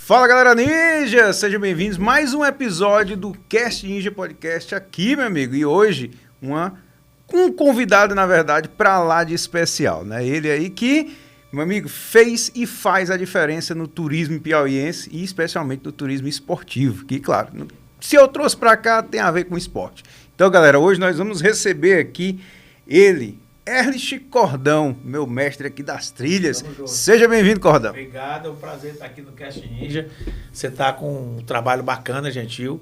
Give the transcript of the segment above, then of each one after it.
Fala galera ninja, sejam bem-vindos a mais um episódio do Cast Ninja Podcast aqui, meu amigo. E hoje um convidado, na verdade, pra lá de especial, né? Ele aí que, meu amigo, fez e faz a diferença no turismo piauiense e especialmente no turismo esportivo, que, claro, se eu trouxe pra cá, tem a ver com esporte. Então, galera, hoje nós vamos receber aqui ele, Erlich Cordão, meu mestre aqui das trilhas. Seja bem-vindo, Cordão. Obrigado, é um prazer estar aqui no Cast Ninja. Você está com um trabalho bacana, gentil.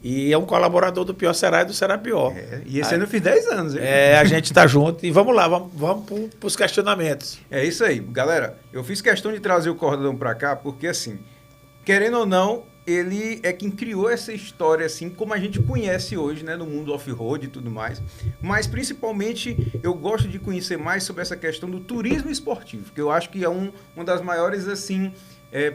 E é um colaborador do Pior Será e do Será Pior. E esse ano eu fiz 10 anos, hein? A gente está junto e vamos lá, vamos para os questionamentos. É isso aí. Galera, eu fiz questão de trazer o Cordão para cá porque, assim, querendo ou não, ele é quem criou essa história, assim, como a gente conhece hoje, né, no mundo off-road e tudo mais. Mas, principalmente, eu gosto de conhecer mais sobre essa questão do turismo esportivo, que eu acho que é uma das maiores, assim,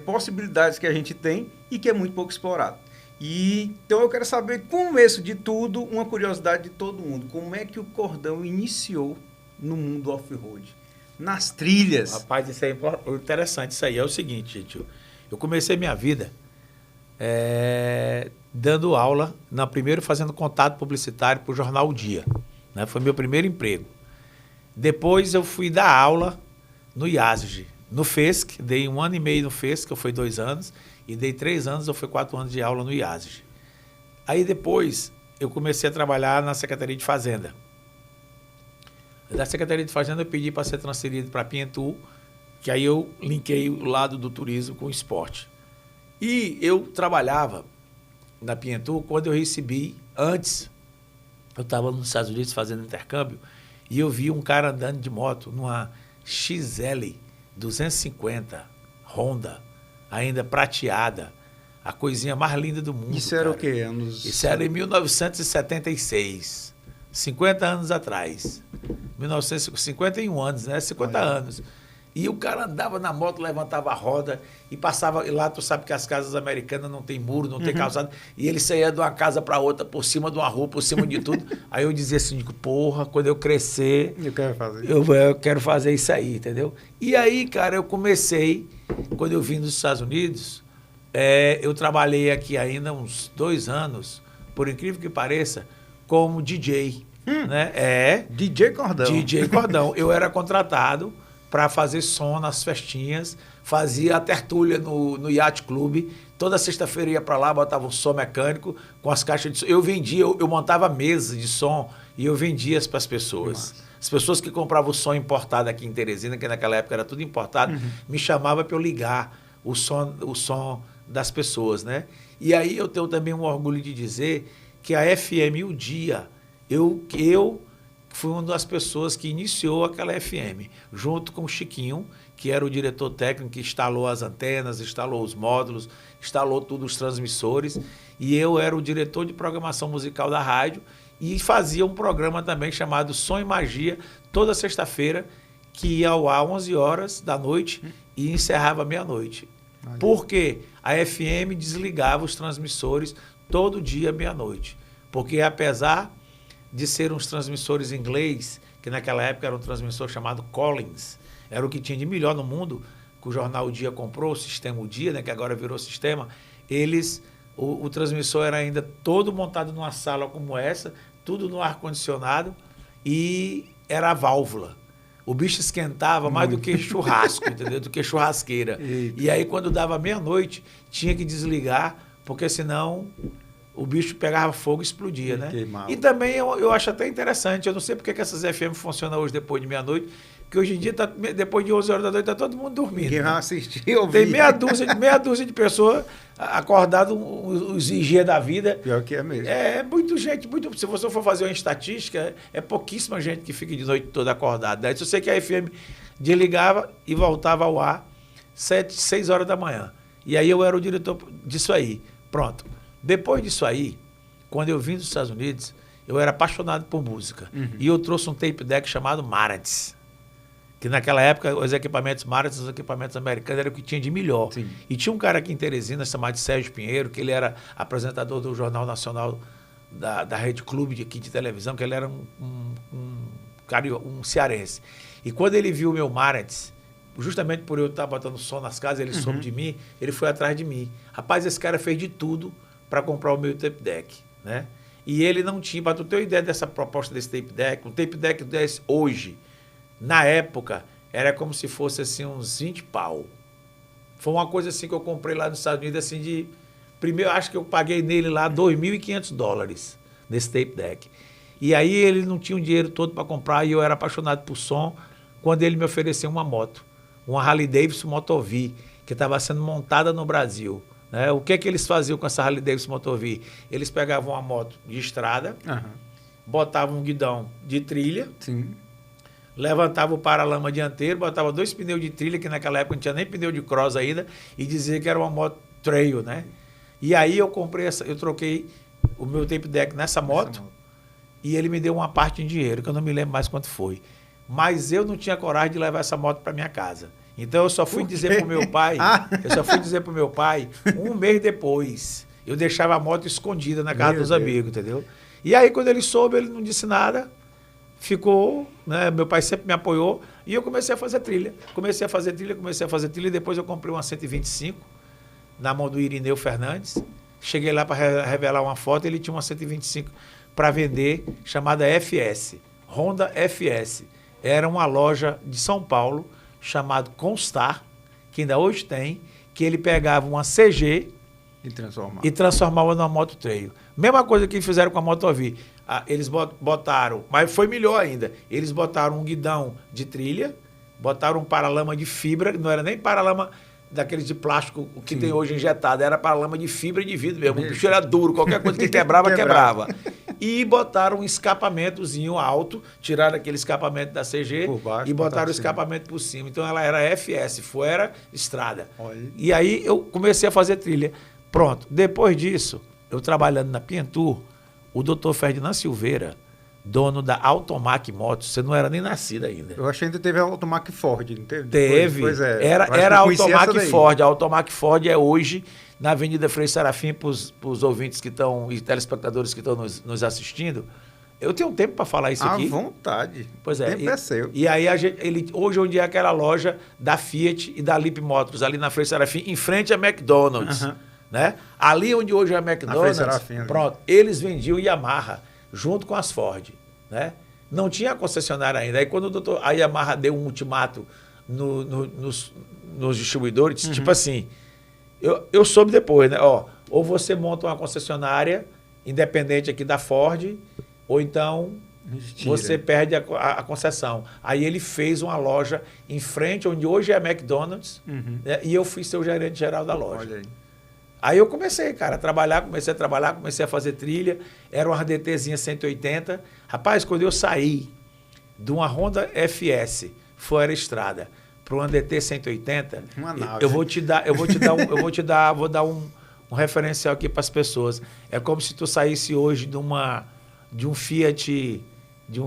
possibilidades que a gente tem e que é muito pouco explorado. Então, eu quero saber, começo de tudo, uma curiosidade de todo mundo. Como é que o Cordão iniciou no mundo off-road? Nas trilhas? Rapaz, isso é interessante. Isso aí é o seguinte, gente. Eu comecei minha vida dando aula, primeiro fazendo contato publicitário para o jornal O Dia, né? Foi meu primeiro emprego. Depois eu fui dar aula no IASG, no FESC, dei 1 ano e meio no FESC, que foi 2 anos, e dei 3 anos, ou foi 4 anos de aula no IASG. Aí depois eu comecei a trabalhar na Secretaria de Fazenda. Da Secretaria de Fazenda eu pedi para ser transferido para a Pientu, que aí eu linkei o lado do turismo com o esporte. E eu trabalhava na Pientu quando eu recebi, antes, eu estava nos Estados Unidos fazendo intercâmbio, e eu vi um cara andando de moto numa XL 250 Honda, ainda prateada, a coisinha mais linda do mundo. Isso era o quê? Isso era em 1976, 50 anos atrás. 51 anos, né? 50 anos. E o cara andava na moto, levantava a roda e passava. E lá tu sabe que as casas americanas não tem muro, não tem calçada. E ele saía de uma casa para outra, por cima de uma rua, por cima de tudo. Aí eu dizia assim, porra, quando eu crescer, eu quero fazer isso aí, entendeu? E aí, cara, eu comecei, quando eu vim dos Estados Unidos, eu trabalhei aqui ainda uns 2 anos, por incrível que pareça, como DJ. Né? DJ Cordão. DJ Cordão. Eu era contratado para fazer som nas festinhas, fazia a tertúlia no Yacht Club. Toda sexta-feira ia para lá, botava um som mecânico com as caixas de som. Eu vendia, eu montava mesas de som e eu vendia para as pessoas. As pessoas que compravam o som importado aqui em Teresina, que naquela época era tudo importado, me chamavam para eu ligar o som das pessoas, né? E aí eu tenho também um orgulho de dizer que a FM O Dia, eu fui uma das pessoas que iniciou aquela FM, junto com o Chiquinho, que era o diretor técnico que instalou as antenas, instalou os módulos, instalou tudo, os transmissores, e eu era o diretor de programação musical da rádio e fazia um programa também chamado Som e Magia, toda sexta-feira, que ia ao ar 11 horas da noite e encerrava meia-noite. Porque a FM desligava os transmissores todo dia meia-noite. Porque apesar de ser uns transmissores em inglês, que naquela época era um transmissor chamado Collins, era o que tinha de melhor no mundo, que o jornal O Dia comprou, o sistema O Dia, né, que agora virou sistema, o transmissor era ainda todo montado numa sala como essa, tudo no ar-condicionado, e era a válvula. O bicho esquentava mais do que churrasco, entendeu? Do que churrasqueira. Eita. E aí, quando dava meia-noite, tinha que desligar, porque senão o bicho pegava fogo e explodia, né? E também eu acho até interessante, eu não sei porque que essas FM funcionam hoje depois de meia-noite, que hoje em dia, depois de 11 horas da noite, está todo mundo dormindo. Quem vai assistir, ouvir. Tem meia dúzia de pessoas acordadas, os IG da vida. Pior que é mesmo. Muita gente, se você for fazer uma estatística, é pouquíssima gente que fica de noite toda acordada. Daí eu sei que a FM desligava e voltava ao ar 6 horas da manhã. E aí eu era o diretor disso aí. Pronto. Depois disso aí, quando eu vim dos Estados Unidos, eu era apaixonado por música. E eu trouxe um tape deck chamado Marantz, que naquela época os equipamentos Marantz, os equipamentos americanos, era o que tinha de melhor. Sim. E tinha um cara aqui em Teresina chamado Sérgio Pinheiro, que ele era apresentador do Jornal Nacional da Rede Clube aqui de televisão, que ele era um cearense. E quando ele viu o meu Marantz, justamente por eu estar botando som nas casas, ele soube de mim, ele foi atrás de mim. Rapaz, esse cara fez de tudo para comprar o meu tape deck, né? E ele não tinha, para tu ter uma ideia dessa proposta desse tape deck, um tape deck desse hoje, na época, era como se fosse assim uns 20 pau. Foi uma coisa assim que eu comprei lá nos Estados Unidos, assim de... Primeiro, acho que eu paguei nele lá $2.500 nesse tape deck. E aí ele não tinha o dinheiro todo para comprar e eu era apaixonado por som quando ele me ofereceu uma moto, uma Harley Davidson Motor V, que estava sendo montada no Brasil. Né? O que eles faziam com essa Harley Davidson Motor V? Eles pegavam uma moto de estrada, botavam um guidão de trilha, levantavam o paralama dianteiro, botavam 2 pneus de trilha, que naquela época não tinha nem pneu de cross ainda, e dizia que era uma moto trail, né? E aí eu troquei o meu tape deck nessa moto e ele me deu uma parte em dinheiro, que eu não me lembro mais quanto foi. Mas eu não tinha coragem de levar essa moto para minha casa. Então eu só fui dizer pro meu pai, um mês depois. Eu deixava a moto escondida na casa dos amigos, entendeu? E aí quando ele soube, ele não disse nada. Ficou, né? Meu pai sempre me apoiou e eu comecei a fazer trilha. Comecei a fazer trilha e depois eu comprei uma 125 na mão do Irineu Fernandes. Cheguei lá para revelar uma foto, ele tinha uma 125 para vender, chamada FS, Honda FS. Era uma loja de São Paulo, chamada Constar, que ainda hoje tem, que ele pegava uma CG e transformava numa moto trail. Mesma coisa que fizeram com a Motor V. Eles botaram, mas foi melhor ainda, eles botaram um guidão de trilha, botaram um paralama de fibra, não era nem paralama daqueles de plástico que tem hoje injetado, era paralama de fibra e de vidro mesmo. O bicho era duro, qualquer coisa que quebrava, quebrava. E botaram um escapamentozinho alto, tiraram aquele escapamento da CG baixo, e botaram o escapamento por cima. Então ela era FS, fora estrada. Olha. E aí eu comecei a fazer trilha. Pronto. Depois disso, eu trabalhando na Pientur, o doutor Ferdinand Silveira, dono da Automac Motos, você não era nem nascido ainda. Eu acho que ainda teve a Automac Ford, não teve? Teve. Pois é. Era a Automac Ford. A Automac Ford é hoje na Avenida Frei Serafim, para os ouvintes que estão e telespectadores que estão nos assistindo. Eu tenho um tempo para falar isso aqui. À vontade. Pois é. O tempo é seu. E aí, hoje, onde é aquela loja da Fiat e da Lip Motors, ali na Frei Serafim, em frente a McDonald's. Né? Ali onde hoje é a McDonald's, pronto, eles vendiam Yamaha junto com as Ford, né? Não tinha concessionária ainda. Aí quando a Yamaha deu um ultimato nos distribuidores, tipo assim, eu soube depois, né? Ou você monta uma concessionária independente aqui da Ford, ou então você perde a concessão. Aí ele fez uma loja em frente, onde hoje é a McDonald's, né? E eu fui ser o gerente geral da loja. Olha aí. Aí eu comecei, cara, comecei a fazer trilha. Era uma DTzinha 180. Rapaz, quando eu saí de uma Honda FS, fora estrada, para uma DT 180, eu vou dar um referencial aqui para as pessoas. É como se tu saísse hoje de um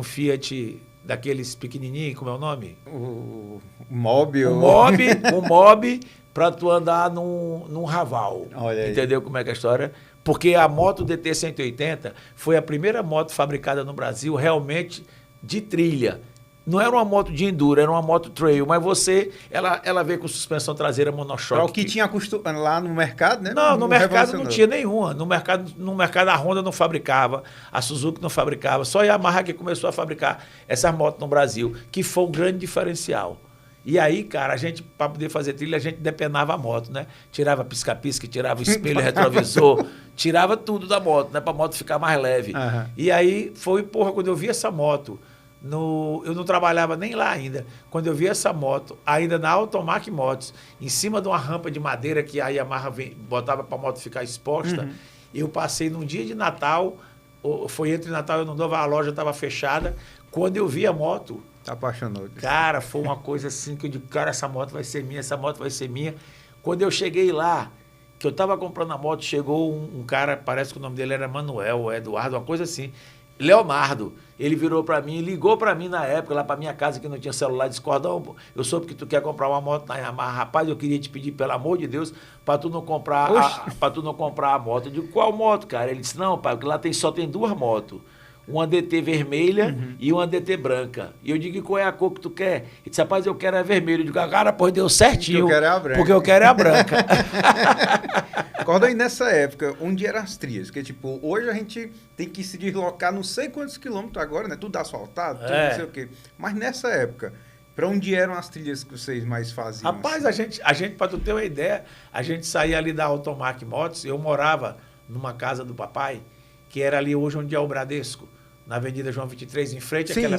Fiat daqueles pequenininhos, como é o nome? O Mobi. Um Mobi para tu andar num Raval. Entendeu como é que é a história? Porque a moto DT 180 foi a primeira moto fabricada no Brasil realmente de trilha. Não era uma moto de enduro, era uma moto trail, mas ela veio com suspensão traseira monochoque. Para o que tinha lá no mercado, né? Não, no mercado não tinha nenhuma. No mercado a Honda não fabricava, a Suzuki não fabricava, só a Yamaha que começou a fabricar essas motos no Brasil, que foi o grande diferencial. E aí, cara, a gente, para poder fazer trilha, a gente depenava a moto, né? Tirava pisca-pisca, tirava o espelho retrovisor, tirava tudo da moto, né? Para a moto ficar mais leve. E aí quando eu vi essa moto, eu não trabalhava nem lá ainda. Quando eu vi essa moto, ainda na Automac Motos, em cima de uma rampa de madeira que a Yamaha botava para a moto ficar exposta, eu passei num dia de Natal, foi entre Natal e Ano Novo, a loja estava fechada. Quando eu vi a moto... Apaixonou. Cara, foi uma coisa assim que eu digo, cara, essa moto vai ser minha, essa moto vai ser minha. Quando eu cheguei lá, que eu estava comprando a moto, chegou um cara, parece que o nome dele era Manuel, Eduardo, uma coisa assim. Leonardo, ele virou para mim, ligou para mim na época, lá para minha casa, que não tinha celular, disse, Cordão, eu soube que tu quer comprar uma moto na Yamaha. Rapaz, eu queria te pedir, pelo amor de Deus, para tu não comprar a moto. Eu digo, qual moto, cara? Ele disse, não, pai, porque lá só tem 2 motos. uma DT vermelha e uma DT branca. E eu digo, qual é a cor que tu quer? Ele disse, rapaz, eu quero a vermelha. Eu digo, cara, pois deu certinho. Porque eu quero é a branca. Acorda aí nessa época, onde eram as trilhas? Porque, tipo, hoje a gente tem que se deslocar não sei quantos quilômetros agora, né? Tudo asfaltado, tudo não sei o quê. Mas nessa época, para onde eram as trilhas que vocês mais faziam? Rapaz, assim? a gente, para tu ter uma ideia, a gente saía ali da Automac Motos, eu morava numa casa do papai, que era ali hoje onde é o Bradesco, na Avenida João 23, em frente àquela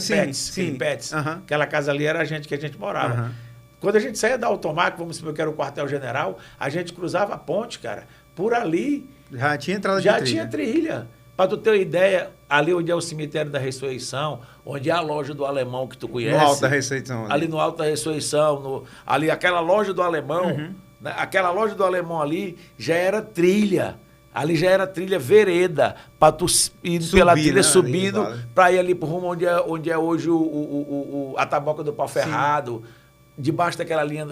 Pets. Aquela casa ali era que a gente morava. Quando a gente saía da Automac, vamos supor que era o quartel-general, a gente cruzava a ponte, cara, por ali... Já tinha entrada de trilha. Já tinha trilha. Para tu ter uma ideia, ali onde é o cemitério da Ressurreição, onde é a loja do Alemão que tu conhece. No Alto da Ressurreição. Ali no Alto da Ressurreição, ali aquela loja do Alemão, né, aquela loja do Alemão ali já era trilha. Ali já era trilha vereda, para tu ir pela trilha, né, subindo, para ir ali para o rumo onde é hoje a Taboca do Pau Ferrado, debaixo daquela linha,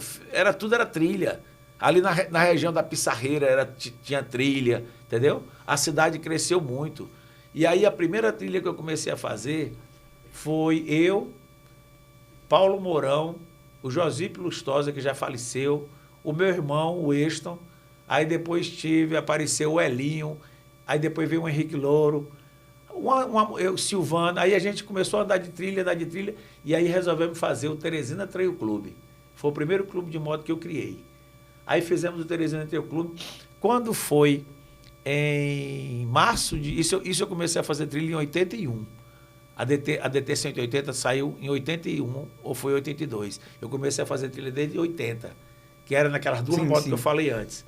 tudo era trilha. Ali na região da Pissarreira tinha trilha, entendeu? A cidade cresceu muito. E aí a primeira trilha que eu comecei a fazer foi eu, Paulo Mourão, o Josípio Lustosa, que já faleceu, o meu irmão, o Eston. Aí depois apareceu o Elinho, aí depois veio o Henrique Louro, eu, Silvana. Aí a gente começou a andar de trilha, e aí resolvemos fazer o Teresina Trail Clube. Foi o primeiro clube de moto que eu criei. Aí fizemos o Teresina Trail Clube. Quando foi em março, isso eu comecei a fazer trilha em 81. A DT 180 saiu em 81 ou foi 82. Eu comecei a fazer trilha desde 80, que era naquelas duas motos que eu falei antes.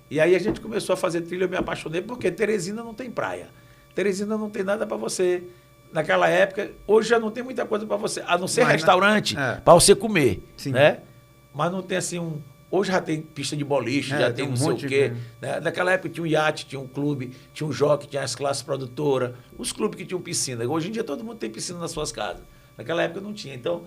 E aí a gente começou a fazer trilha, eu me apaixonei, porque Teresina não tem praia. Teresina não tem nada para você. Naquela época, hoje já não tem muita coisa para você, a não ser restaurante para você comer, né? Mas não tem assim Hoje já tem pista de boliche, já tem não sei o quê. Né? Naquela época tinha um iate, tinha um clube, tinha um jockey, tinha as classes produtoras, os clubes que tinham piscina. Hoje em dia todo mundo tem piscina nas suas casas. Naquela época não tinha. Então,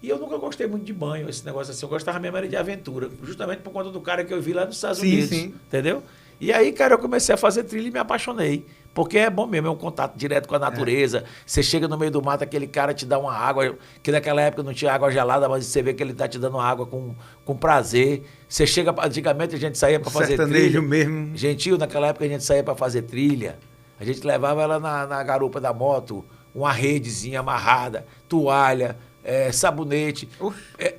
e eu nunca gostei muito de banho, esse negócio assim. Eu gostava mesmo era de aventura, justamente por conta do cara que eu vi lá nos Estados Unidos. Entendeu? E aí, cara, eu comecei a fazer trilha e me apaixonei. Porque é bom mesmo, é um contato direto com a natureza. Você chega no meio do mato, aquele cara te dá uma água, que naquela época não tinha água gelada, mas você vê que ele tá te dando água com prazer. Você chega, antigamente a gente saía para fazer trilha. Mesmo. Gentil, naquela época a gente saía para fazer trilha. A gente levava ela na garupa da moto, uma redezinha amarrada, toalha, sabonete.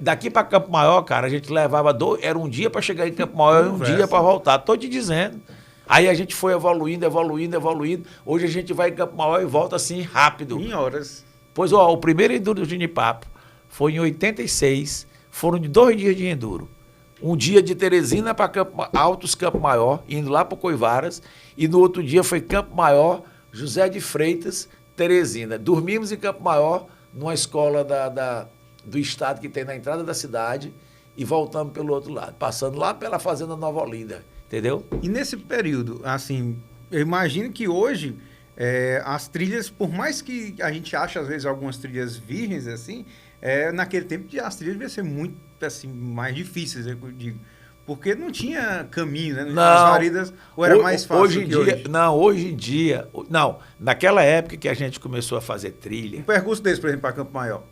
Daqui para Campo Maior, cara, a gente levava era um dia para chegar em Campo Maior e um dia para voltar. Tô te dizendo. Aí a gente foi evoluindo. Hoje a gente vai em Campo Maior e volta assim rápido. Em horas. Pois, o primeiro enduro do Ginipapo foi em 86. Foram de 2 dias de enduro. Um dia de Teresina para Altos Campo Maior, indo lá para Coivaras. E no outro dia foi Campo Maior, José de Freitas, Teresina. Dormimos em Campo Maior, numa escola do estado que tem na entrada da cidade. E voltamos pelo outro lado, passando lá pela Fazenda Nova Olinda. Entendeu? E nesse período, assim, eu imagino que hoje as trilhas, por mais que a gente ache às vezes algumas trilhas virgens, assim, naquele tempo as trilhas deviam ser muito assim, mais difíceis, eu digo. Porque não tinha caminho, né? Não, as varidas, ou era mais fácil hoje em dia. Não, naquela época que a gente começou a fazer trilha. Um percurso desse, por exemplo, para Campo Maior,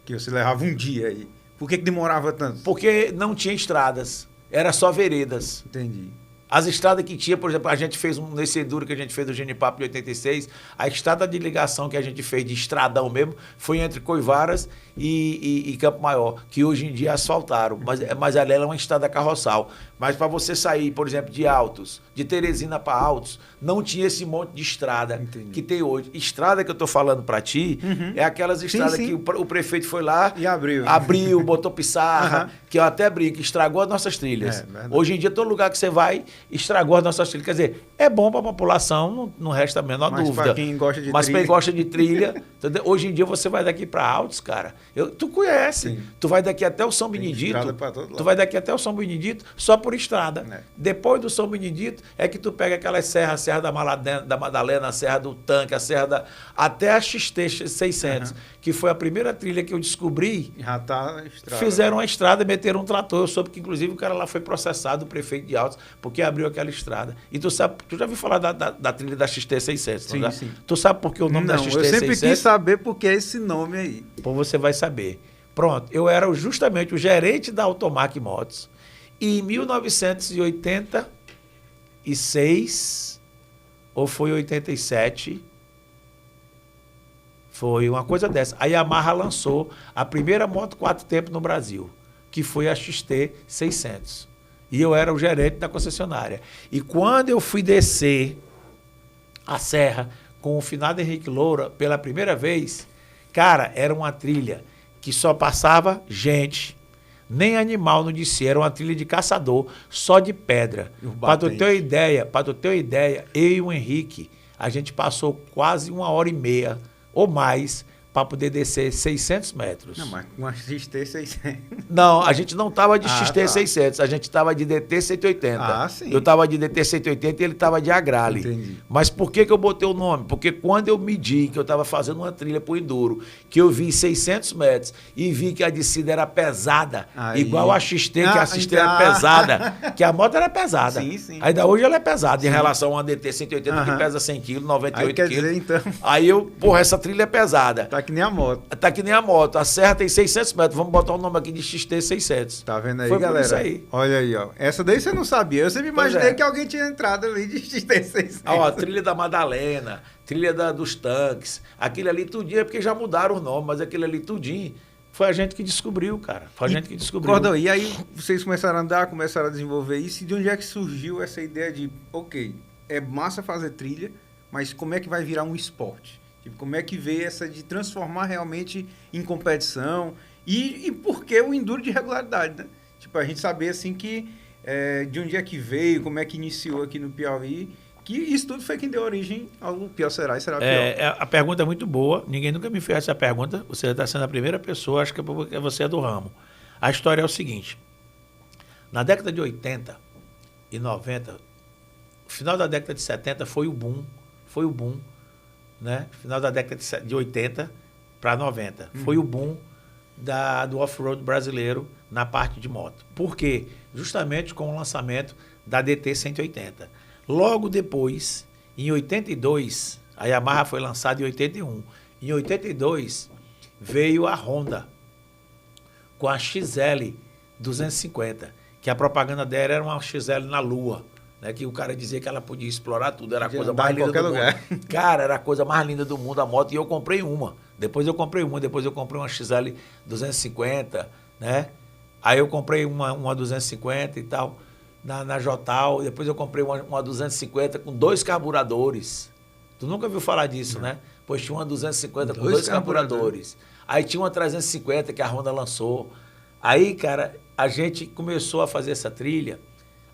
que você levava um dia aí. Por que demorava tanto? Porque não tinha estradas, era só veredas. Entendi. As estradas que tinha, por exemplo, a gente fez nesse enduro que a gente fez do Genipapo de 86, a estrada de ligação que a gente fez de estradão mesmo foi entre Coivaras e Campo Maior, que hoje em dia asfaltaram, mas ela é uma estrada carroçal. Mas para você sair, por exemplo, de Altos, de Teresina para Altos, não tinha esse monte de estrada que tem hoje. Estrada que eu estou falando para ti é aquelas estradas que o prefeito foi lá e abriu, botou pissarra, que eu até brinco, estragou as nossas trilhas. Hoje em dia, todo lugar que você vai, estragou as nossas trilhas. Quer dizer, é bom para a população, não resta a menor dúvida. Mas para quem gosta de trilha... quem gosta de trilha, hoje em dia você vai daqui para Altos, cara. Tu conhece. Tu vai daqui até o São Benedito. Tu vai daqui até o São Benedito só por estrada. Depois do São Benedito é que tu pega aquelas serras, a Serra da Madalena, a Serra do Tanque, a Serra até a XT 600, que foi a primeira trilha que eu descobri. Já tá na estrada. Fizeram uma estrada, meteram um trator. Eu soube que, inclusive, o cara lá foi processado, o prefeito de Altos, porque abriu aquela estrada. E tu sabe, tu já ouviu falar da trilha da XT600, sim, não sim. Tu sabe por que o nome da XT600? Eu sempre quis saber por que esse nome aí. Pô, você vai saber. Pronto, eu era justamente o gerente da Automac Motos. E em 1986, ou foi 87... Foi uma coisa dessa. A Yamaha lançou a primeira moto 4 tempos no Brasil, que foi a XT600. E eu era o gerente da concessionária. E quando eu fui descer a serra com o finado Henrique Loura pela primeira vez, cara, era uma trilha que só passava gente, nem animal não descia, era uma trilha de caçador, só de pedra. Para tu ter uma ideia, eu e o Henrique, a gente passou quase 1h30 ou mais para poder descer 600 metros. Não, mas com a XT600. Não, a gente não estava de XT600, tá. A gente estava de DT180. Ah, sim. Eu estava de DT180 e ele estava de Agrale. Entendi. Mas por que eu botei o nome? Porque quando eu medi que eu estava fazendo uma trilha para o Enduro, que eu vi 600 metros e vi que a descida era pesada, aí, igual a XT, que a XT era pesada, que a moto era pesada. Sim, sim. Ainda hoje ela é pesada, sim, em relação a uma DT180 que pesa 100 kg, 98 kg. Dizer, então... Aí essa trilha é pesada. Tá que nem a moto. Tá que nem a moto. A serra tem 600 metros. Vamos botar o nome aqui de XT600. Tá vendo aí, foi galera? Isso aí. Olha aí, ó. Essa daí você não sabia. Eu sempre imaginei que alguém tinha entrado ali de XT600. Ó, a trilha da Madalena, trilha dos tanques. Aquele ali tudinho é porque já mudaram o nome, mas aquele ali tudinho foi a gente que descobriu, cara. Foi a gente que descobriu. Cordão, e aí vocês começaram a andar, começaram a desenvolver isso. E de onde é que surgiu essa ideia de, ok, é massa fazer trilha, mas como é que vai virar um esporte? Tipo, como é que veio essa de transformar realmente em competição e por que o enduro de regularidade, né? Tipo, a gente saber, assim, que de onde é que veio, como é que iniciou aqui no Piauí, que isso tudo foi quem deu origem ao Pior Será e Será Pior. A pergunta é muito boa, ninguém nunca me fez essa pergunta, você está sendo a primeira pessoa, acho que você é do ramo. A história é o seguinte, na década de 80 e 90, final da década de 70 foi o boom, né? Final da década de 80 para 90. Foi o boom do off-road brasileiro na parte de moto. Por quê? Justamente com o lançamento da DT 180. Logo depois, em 82, a Yamaha foi lançada em 81. Em 82, veio a Honda com a XL 250, que a propaganda dela era uma XL na Lua. Né, que o cara dizia que ela podia explorar tudo, era a coisa mais linda do mundo. Cara, era a coisa mais linda do mundo a moto, e eu comprei uma. Depois eu comprei uma XL 250, né? Aí eu comprei uma 250 e tal, na Jotal, depois eu comprei uma 250 com 2 carburadores. Tu nunca ouviu falar disso, né? Pois tinha uma 250 com 2 carburadores. Aí tinha uma 350 que a Honda lançou. Aí, cara, a gente começou a fazer essa trilha,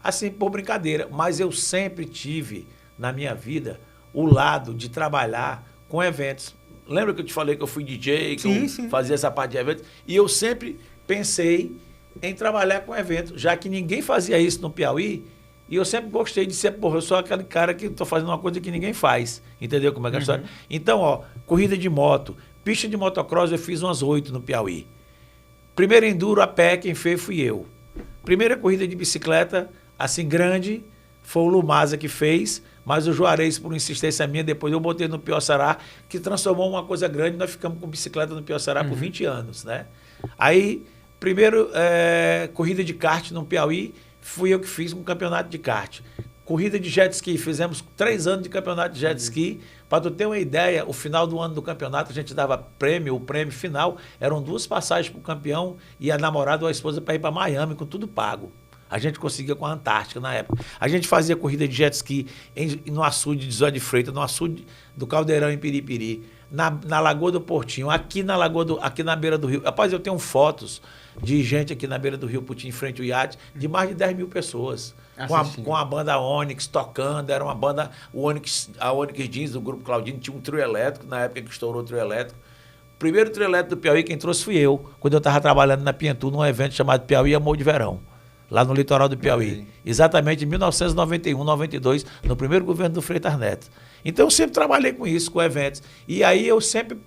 assim, por brincadeira, mas eu sempre tive, na minha vida, o lado de trabalhar com eventos. Lembra que eu te falei que eu fui DJ, que eu fazia essa parte de eventos? E eu sempre pensei em trabalhar com eventos, já que ninguém fazia isso no Piauí, e eu sempre gostei de ser, eu sou aquele cara que estou fazendo uma coisa que ninguém faz. Entendeu como é que é a história? Então, ó, corrida de moto, pista de motocross, eu fiz umas 8 no Piauí. Primeiro enduro a pé, quem fez fui eu. Primeira corrida de bicicleta, assim, grande, foi o Lumasa que fez, mas o Juarez, por insistência minha, depois eu botei no Pior Será, que transformou uma coisa grande, nós ficamos com bicicleta no Pior Será por 20 anos, né? Aí, primeiro, corrida de kart no Piauí, fui eu que fiz um campeonato de kart. Corrida de jet ski, fizemos 3 anos de campeonato de jet ski. Para tu ter uma ideia, o final do ano do campeonato, a gente dava prêmio, o prêmio final, eram 2 passagens para o campeão e a namorada ou a esposa para ir para Miami, com tudo pago. A gente conseguia com a Antártica na época. A gente fazia corrida de jet ski no açude de Zóia de Freitas, no açude do Caldeirão em Piripiri, na Lagoa do Portinho, aqui na beira do rio. Rapaz, eu tenho fotos de gente aqui na beira do Rio Putim, em frente ao iate, de mais de 10 mil pessoas. Com a banda Onyx tocando, era uma banda, a Onyx Jeans do Grupo Claudino, tinha um trio elétrico, na época que estourou o trio elétrico. O primeiro trio elétrico do Piauí, quem trouxe fui eu, quando eu estava trabalhando na Pientu, num evento chamado Piauí Amor de Verão, lá no litoral do Piauí. Exatamente em 1991, 92, no primeiro governo do Freitas Neto. Então eu sempre trabalhei com isso, com eventos. E aí eu sempre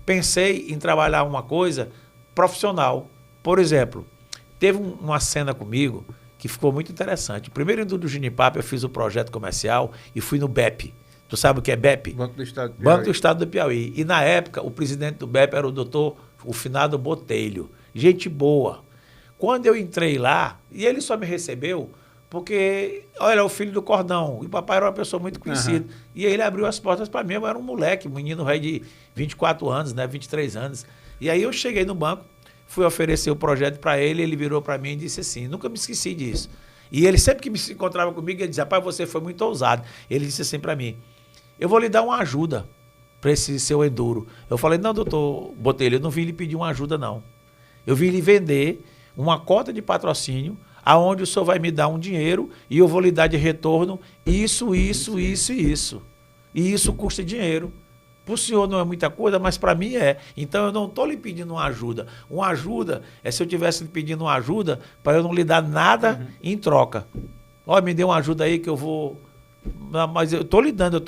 pensei em trabalhar uma coisa profissional. Por exemplo, teve uma cena comigo que ficou muito interessante. O primeiro Enduro do Genipapo, eu fiz o projeto comercial e fui no BEP. Tu sabe o que é BEP? Banco do Estado do Piauí. Banco do Estado do Piauí. E na época, o presidente do BEP era o finado Botelho. Gente boa. Quando eu entrei lá, e ele só me recebeu porque, olha, é o filho do Cordão. E o papai era uma pessoa muito conhecida. Uhum. E aí ele abriu as portas para mim. Eu era um moleque, um menino velho de 24 anos, né, 23 anos. E aí eu cheguei no banco, fui oferecer o projeto para ele, ele virou para mim e disse assim, nunca me esqueci disso. E ele sempre que me encontrava comigo, ele dizia, rapaz, você foi muito ousado. Ele disse assim para mim, eu vou lhe dar uma ajuda para esse seu enduro. Eu falei, não, doutor Botelho, eu não vim lhe pedir uma ajuda, não. Eu vim lhe vender uma cota de patrocínio, aonde o senhor vai me dar um dinheiro e eu vou lhe dar de retorno isso. E isso custa dinheiro. Para o senhor não é muita coisa, mas para mim é. Então eu não estou lhe pedindo uma ajuda. Uma ajuda é se eu estivesse lhe pedindo uma ajuda para eu não lhe dar nada em troca. Olha, me dê uma ajuda aí que eu vou... Não, mas eu estou lhe dando,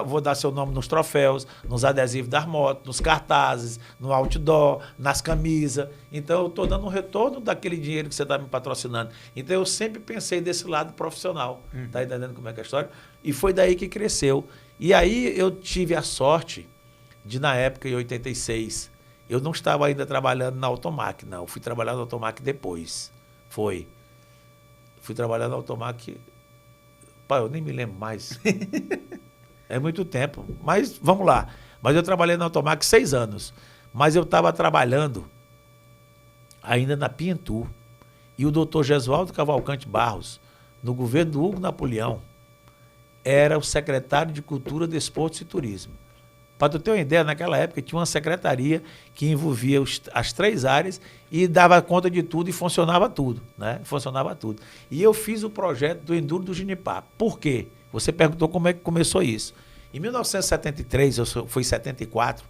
vou dar seu nome nos troféus, nos adesivos das motos, nos cartazes, no outdoor, nas camisas. Então eu estou dando um retorno daquele dinheiro que você está me patrocinando. Então eu sempre pensei desse lado profissional. Está entendendo como é que é a história? E foi daí que cresceu. E aí eu tive a sorte de, na época, em 86, eu não estava ainda trabalhando na Automac, não. Eu fui trabalhar na Automac depois. Fui trabalhar na Automac... Pai, eu nem me lembro mais. É muito tempo. Mas, vamos lá. Mas eu trabalhei na Automac 6 anos. Mas eu estava trabalhando ainda na Pientu. E o doutor Gesualdo Cavalcante Barros, no governo do Hugo Napoleão, era o secretário de Cultura, Desportos e Turismo. Para tu ter uma ideia, naquela época tinha uma secretaria que envolvia as 3 áreas e dava conta de tudo e funcionava tudo, né? Funcionava tudo. E eu fiz o projeto do Enduro do Genipapo. Por quê? Você perguntou como é que começou isso. Em 1973, foi 74,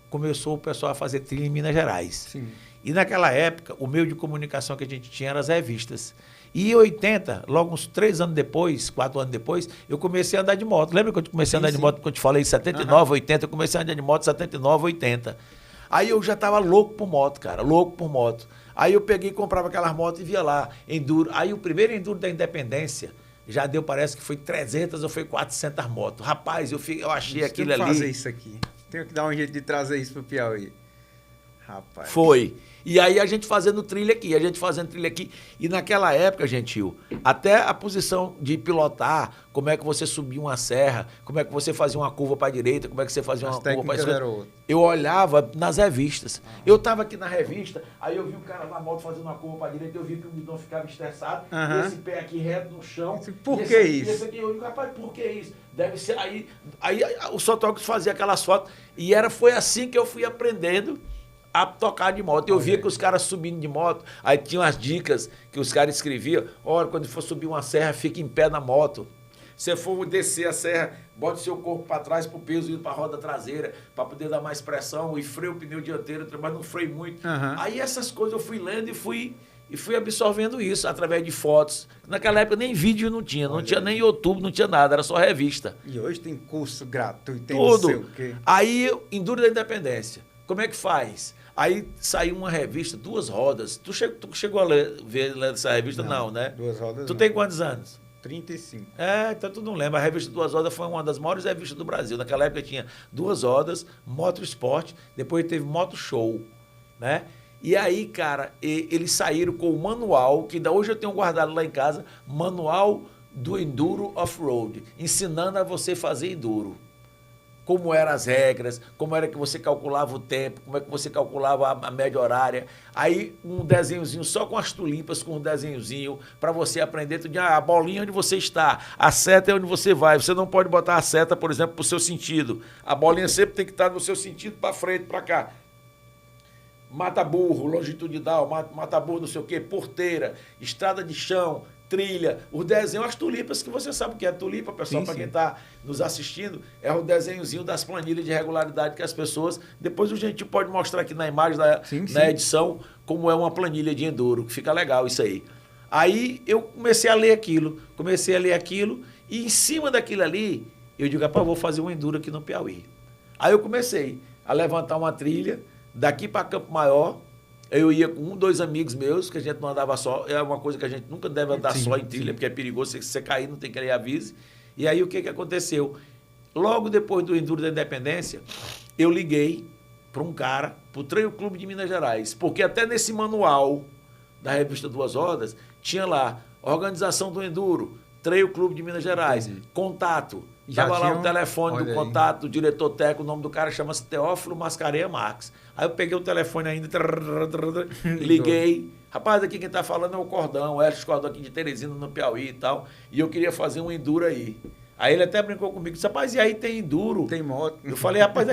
começou o pessoal a fazer trilha em Minas Gerais. Sim. E naquela época, o meio de comunicação que a gente tinha eram as revistas. E em 80, logo uns 3 anos depois, 4 anos depois, eu comecei a andar de moto. Lembra que eu comecei a andar de moto quando eu te falei em 79, 80? Eu comecei a andar de moto em 79, 80. Aí eu já estava louco por moto, cara, louco por moto. Aí eu peguei e comprava aquelas motos e via lá, Enduro. Aí o primeiro Enduro da Independência já deu, parece que foi 300 ou foi 400 motos. Rapaz, eu achei aquilo ali... Tenho que fazer isso aqui. Tenho que dar um jeito de trazer isso pro Piauí. Rapaz. Foi. E aí a gente fazendo trilha aqui. E naquela época, Gentil, até a posição de pilotar, como é que você subia uma serra, como é que você fazia uma curva para a direita, como é que você fazia uma curva para a esquerda. Eu olhava nas revistas. Eu estava aqui na revista, aí eu vi o cara na moto fazendo uma curva para a direita, eu vi que o guidão ficava estressado, esse pé aqui reto no chão. Por que isso? Esse aqui, eu digo, rapaz, por que isso? Deve ser... Aí o fotógrafo fazia aquelas fotos, e foi assim que eu fui aprendendo a tocar de moto. Eu via que os caras subindo de moto, aí tinham as dicas que os caras escreviam. Olha, quando for subir uma serra, fica em pé na moto. Se for descer a serra, bote seu corpo para trás para o peso ir para a roda traseira, para poder dar mais pressão e freio o pneu dianteiro, mas não freio muito. Aí essas coisas eu fui lendo e fui absorvendo isso através de fotos. Naquela época nem vídeo não tinha nem YouTube, não tinha nada, era só revista. E hoje tem curso gratuito, tem tudo. Não sei o quê. Aí, Enduro da Independência. Como é que faz? Aí saiu uma revista, 2 rodas. Tu chegou a ver essa revista? Não, né? 2 rodas Tu tem quantos anos? 35. Então tu não lembra. A revista 2 rodas foi uma das maiores revistas do Brasil. Naquela época tinha 2 rodas, Moto Esporte, depois teve Moto Show, né? E aí, cara, eles saíram com o manual, que ainda hoje eu tenho guardado lá em casa, manual do Enduro Off-Road, ensinando a você fazer enduro. Como eram as regras, como era que você calculava o tempo, como é que você calculava a média horária. Aí um desenhozinho só com as tulipas, com um desenhozinho, para você aprender tudo. A bolinha onde você está, a seta é onde você vai. Você não pode botar a seta, por exemplo, para o seu sentido. A bolinha sempre tem que estar no seu sentido, para frente, para cá. Mata-burro, longitudinal, mata-burro não sei o quê, porteira, estrada de chão, trilha, o desenho, as tulipas, que você sabe o que é tulipa, pessoal, para quem está nos assistindo, é o desenhozinho das planilhas de regularidade que as pessoas... Depois a gente pode mostrar aqui na imagem, na edição, como é uma planilha de enduro, que fica legal isso aí. Aí eu comecei a ler aquilo, e em cima daquilo ali, eu digo, rapaz, vou fazer um enduro aqui no Piauí. Aí eu comecei. a levantar uma trilha daqui para Campo Maior. Eu ia com 2 amigos meus, que a gente não andava só. É uma coisa que a gente nunca deve andar só em trilha, porque é perigoso. Se você cair, não tem que avise. E aí, o que aconteceu? Logo depois do Enduro da Independência, eu liguei para um cara, para o Trail Clube de Minas Gerais. Porque até nesse manual da revista Duas Rodas, tinha lá, Organização do Enduro, Trail Clube de Minas Gerais, contato. Estava lá o telefone do contato, do diretor técnico, o nome do cara chama-se Teófilo Mascarenhas Marques. Aí eu peguei o telefone ainda, liguei. Rapaz, aqui quem está falando é o Cordão, o Hélio Cordão aqui de Teresina, no Piauí e tal. E eu queria fazer um enduro aí. Aí ele até brincou comigo, disse, rapaz, e aí tem enduro? Tem moto. Eu falei, rapaz,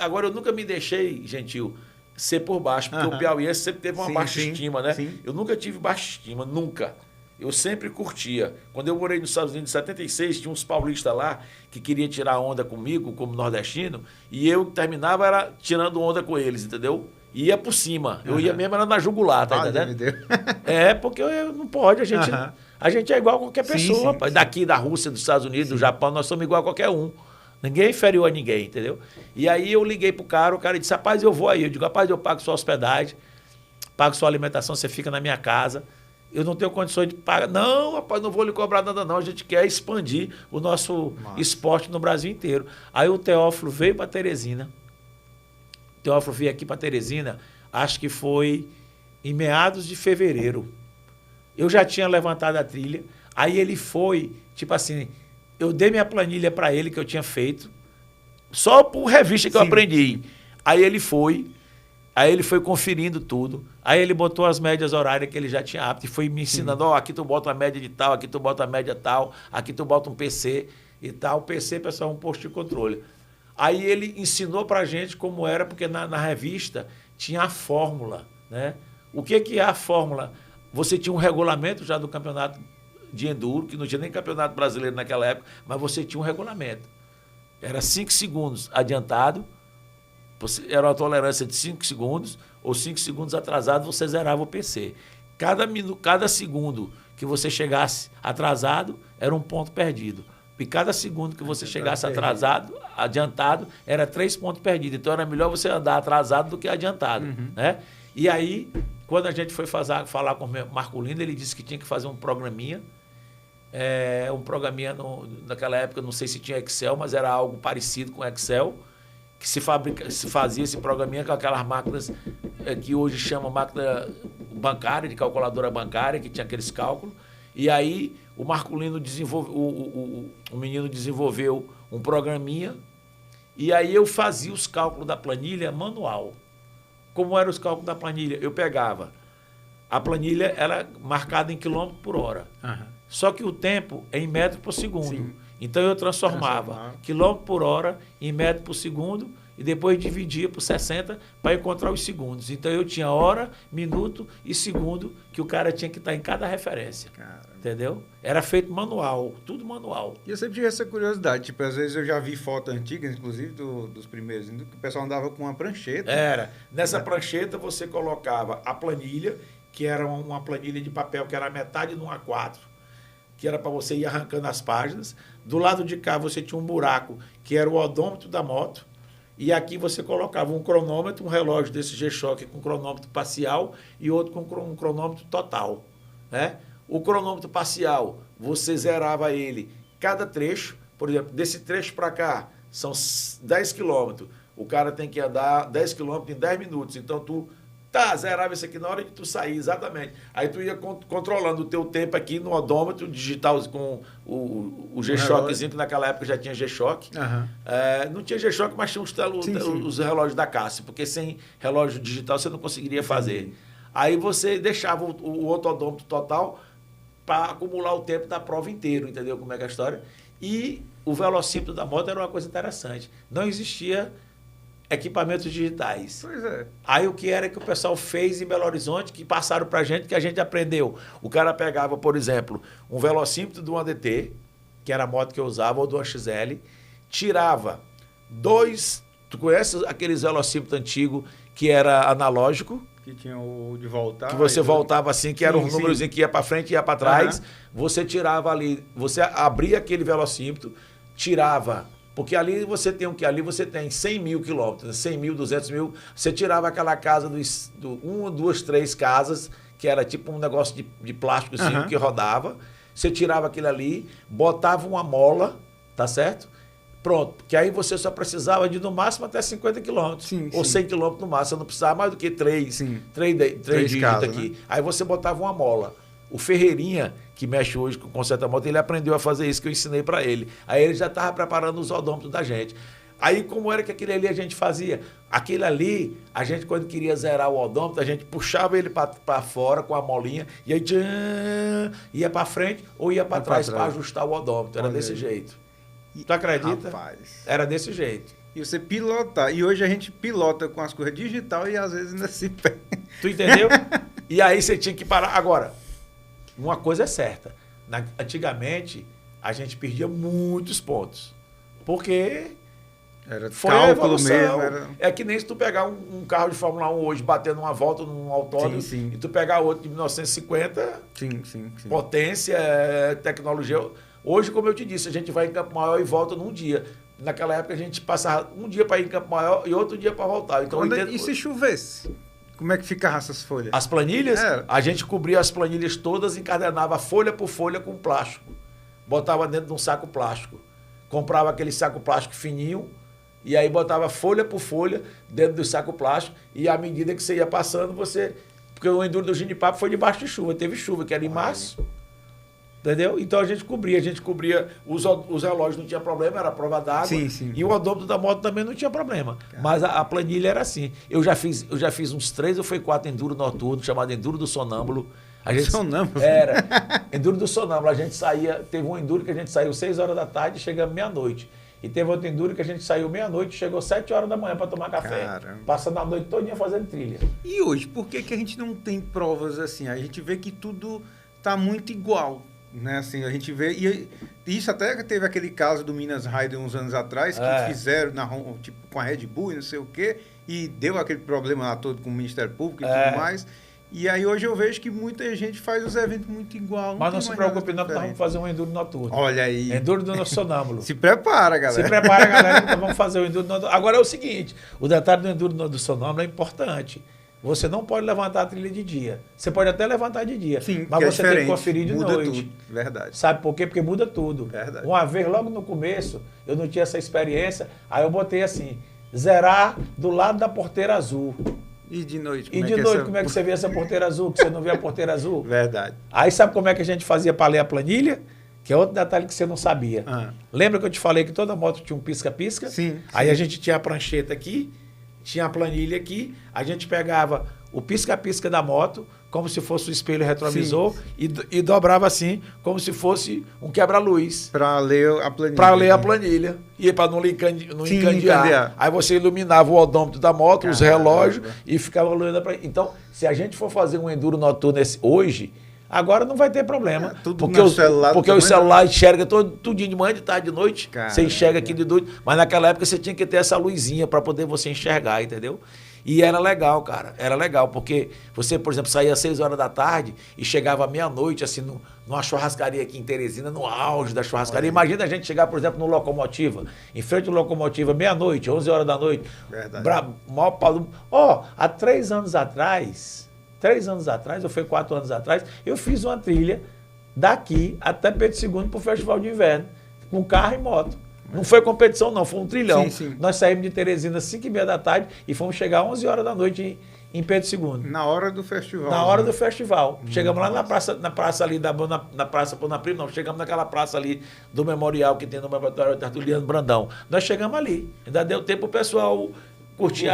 agora eu nunca me deixei, Gentil, ser por baixo, porque o Piauí sempre teve uma baixa estima, né? Sim. Eu nunca tive baixa estima, nunca. Eu sempre curtia. Quando eu morei nos Estados Unidos em 76, tinha uns paulistas lá que queriam tirar onda comigo, como nordestino, e eu terminava era tirando onda com eles, entendeu? Ia por cima. Eu ia mesmo era na jugular, tá entendendo? Porque não pode, a gente é igual a qualquer pessoa, rapaz. Daqui da Rússia, dos Estados Unidos, do Japão, nós somos igual a qualquer um. Ninguém é inferior a ninguém, entendeu? E aí eu liguei pro cara, o cara disse, rapaz, eu vou aí. Eu digo, rapaz, eu pago sua hospedagem, pago sua alimentação, você fica na minha casa. Eu não tenho condições de pagar. Não, rapaz, não vou lhe cobrar nada, não. A gente quer expandir o nosso esporte no Brasil inteiro. Aí o Teófilo veio para Teresina. O Teófilo veio aqui para Teresina, acho que foi em meados de fevereiro. Eu já tinha levantado a trilha. Aí ele foi, tipo assim, eu dei minha planilha para ele que eu tinha feito, só por revista que eu aprendi. Aí ele foi conferindo tudo. Aí ele botou as médias horárias que ele já tinha apto e foi me ensinando, aqui tu bota a média de tal, aqui tu bota a média tal, aqui tu bota um PC e tal. O PC, pessoal, é um posto de controle. Aí ele ensinou pra gente como era, porque na revista tinha a fórmula, né? O que é a fórmula? Você tinha um regulamento já do campeonato de enduro, que não tinha nem campeonato brasileiro naquela época, mas você tinha um regulamento. Era 5 segundos adiantado, era uma tolerância de 5 segundos, ou 5 segundos atrasado, você zerava o PC. Cada segundo que você chegasse atrasado, era um ponto perdido. E cada segundo que você chegasse adiantado, era 3 pontos perdidos. Então, era melhor você andar atrasado do que adiantado. Né? E aí, quando a gente foi falar com o Marculino, ele disse que tinha que fazer um programinha. Naquela época, não sei se tinha Excel, mas era algo parecido com Excel, que se fazia esse programinha com aquelas máquinas que hoje chama máquina bancária, de calculadora bancária, que tinha aqueles cálculos. E aí o Marculino desenvolveu, o menino desenvolveu um programinha, e aí eu fazia os cálculos da planilha manual. Como eram os cálculos da planilha? Eu pegava, a planilha era marcada em quilômetro por hora. Só que o tempo é em metro por segundo. Então eu transformava quilômetro por hora em metro por segundo e depois dividia por 60 para encontrar os segundos. Então eu tinha hora, minuto e segundo que o cara tinha que estar em cada referência. Caramba. Entendeu? Era feito manual, tudo manual. E eu sempre tive essa curiosidade. Tipo, às vezes eu já vi fotos antigas, inclusive dos primeiros, que o pessoal andava com uma prancheta. Nessa prancheta você colocava a planilha, que era uma planilha de papel que era metade de um A4, que era para você ir arrancando as páginas. Do lado de cá você tinha um buraco, que era o odômetro da moto. E aqui você colocava um cronômetro, um relógio desse G-Shock com cronômetro parcial e outro com um cronômetro total. Né? O cronômetro parcial, você zerava ele cada trecho. Por exemplo, desse trecho para cá, são 10 quilômetros. O cara tem que andar 10 quilômetros em 10 minutos. Então, tu zerava isso aqui na hora de tu sair, exatamente. Aí tu ia controlando o teu tempo aqui no odômetro digital com o G-Shockzinho, que naquela época já tinha G-Shock. Não tinha G-Shock, mas tinha os relógios da Casio, porque sem relógio digital você não conseguiria fazer. Aí você deixava o outro odômetro total para acumular o tempo da prova inteiro, entendeu como é que é a história? E o velocímetro da moto era uma coisa interessante. Não existia equipamentos digitais. Pois é. Aí o que era que o pessoal fez em Belo Horizonte, que passaram para a gente, que a gente aprendeu. O cara pegava, por exemplo, um velocímetro do ADT, que era a moto que eu usava, ou do XL, tirava 2... Tu conhece aqueles velocímetros antigos que era analógico? Que tinha o de voltar. Que você voltava assim, que era um númerozinho que ia para frente e ia para trás. Você tirava ali, você abria aquele velocímetro, tirava Porque ali você tem o que? Ali você tem 100 mil quilômetros, 100 mil, 200 mil. Você tirava aquela casa, uma, duas, três casas, que era tipo um negócio de plástico assim, que rodava. Você tirava aquilo ali, botava uma mola, tá certo? Pronto, porque aí você só precisava de no máximo até 50 quilômetros, ou 100 quilômetros no máximo, você não precisava mais do que três dígitos casas, aqui. né? Aí você botava uma mola. O Ferreirinha, que mexe hoje com conserto da moto, ele aprendeu a fazer isso que eu ensinei para ele. Aí ele já estava preparando os odômetros da gente. Aí como era que aquele ali a gente fazia? Aquele ali, a gente quando queria zerar o odômetro, a gente puxava ele para fora com a molinha e aí ia para frente ou ia para trás para ajustar o odômetro. Era desse jeito. Tu acredita? Rapaz. Era desse jeito. E você pilotar. E hoje a gente pilota com as coisas digital e às vezes ainda se perde. Tu entendeu? E aí você tinha que parar. Agora, uma coisa é certa. Antigamente, a gente perdia muitos pontos. Porque era foi cálculo a mesmo. Era... É que nem se tu pegar um carro de Fórmula 1 hoje, batendo uma volta num autódromo, e tu pegar outro de 1950, sim. potência, tecnologia. Hoje, como eu te disse, a gente vai em Campo Maior e volta num dia. Naquela época, a gente passava um dia para ir em Campo Maior e outro dia para voltar. Então, E se chovesse? Como é que ficavam essas folhas? As planilhas, a gente cobria as planilhas todas, encadenava folha por folha com plástico. Botava dentro de um saco plástico. Comprava aquele saco plástico fininho e aí botava folha por folha dentro do saco plástico e à medida que você ia passando, você... Porque o Enduro do Ginipapo foi debaixo de chuva. Teve chuva, que era em março. Entendeu? Então a gente cobria os relógios não tinha problema, era prova d'água. Sim. E o odômetro da moto também não tinha problema. Mas a planilha era assim. Eu já fiz uns 3 ou foi 4 enduro noturno, chamado Enduro do Sonâmbulo. Sonâmbulo? Era. Enduro do Sonâmbulo. A gente saía, teve um enduro que a gente saiu 6 horas da tarde e chegamos meia-noite. E teve outro enduro que a gente saiu meia-noite e chegou 7 horas da manhã para tomar café. Caramba. Passando a noite todinha fazendo trilha. E hoje, por que a gente não tem provas assim? A gente vê que tudo tá muito igual. Né, assim, a gente vê, e isso até teve aquele caso do Minas Rider uns anos atrás, que fizeram tipo, com a Red Bull e não sei o quê, e deu aquele problema lá todo com o Ministério Público e tudo mais. E aí hoje eu vejo que muita gente faz os eventos muito igual. Mas não se preocupe não, que nós vamos fazer um enduro noturno. Olha aí. Enduro do Sonâmbulo. Se prepara, galera. Se prepara, galera, que nós vamos fazer o enduro noturno. Agora é o seguinte, o detalhe do enduro do Sonâmbulo é importante. Você não pode levantar a trilha de dia. Você pode até levantar de dia, mas você tem que conferir de muda noite. Tudo. Verdade. Sabe por quê? Porque muda tudo. Verdade. Uma vez, logo no começo, eu não tinha essa experiência, aí eu botei assim, zerar do lado da porteira azul. E de noite? Como é que você vê essa porteira azul, que você não vê a porteira azul? Verdade. Aí sabe como é que a gente fazia para ler a planilha? Que é outro detalhe que você não sabia. Lembra que eu te falei que toda moto tinha um pisca-pisca? Sim. Aí a gente tinha a prancheta aqui, tinha a planilha aqui, a gente pegava o pisca-pisca da moto, como se fosse o espelho retrovisor, e dobrava assim, como se fosse um quebra-luz. Para ler a planilha. Para ler a planilha. E para não encandear. Aí você iluminava o odômetro da moto, os relógios, e ficava olhando para. Então, se a gente for fazer um enduro noturno hoje, agora não vai ter problema. Porque o celular enxerga tudinho de manhã, de tarde, de noite. Você enxerga aqui de noite. Mas naquela época você tinha que ter essa luzinha para poder você enxergar, entendeu? E era legal, cara. Era legal, porque você, por exemplo, saía às 6 horas da tarde e chegava à meia-noite, assim, numa churrascaria aqui em Teresina, no auge da churrascaria. Imagina a gente chegar, por exemplo, no Locomotiva, em frente ao Locomotiva, meia-noite, 11 horas da noite. Verdade. Há 3 anos atrás, ou foi 4 anos atrás, eu fiz uma trilha daqui até Pedro II para o Festival de Inverno, com carro e moto. Não foi competição, não, foi um trilhão. Sim. Nós saímos de Teresina às 5h30 da tarde e fomos chegar às 11 horas da noite em Pedro II. Na hora do festival. Na hora do festival. Chegamos lá na praça ali, na Praça Pona Prima, não, chegamos naquela praça ali do memorial que tem no Laboratório Tertuliano Brandão. Nós chegamos ali. Ainda deu tempo o pessoal curtir.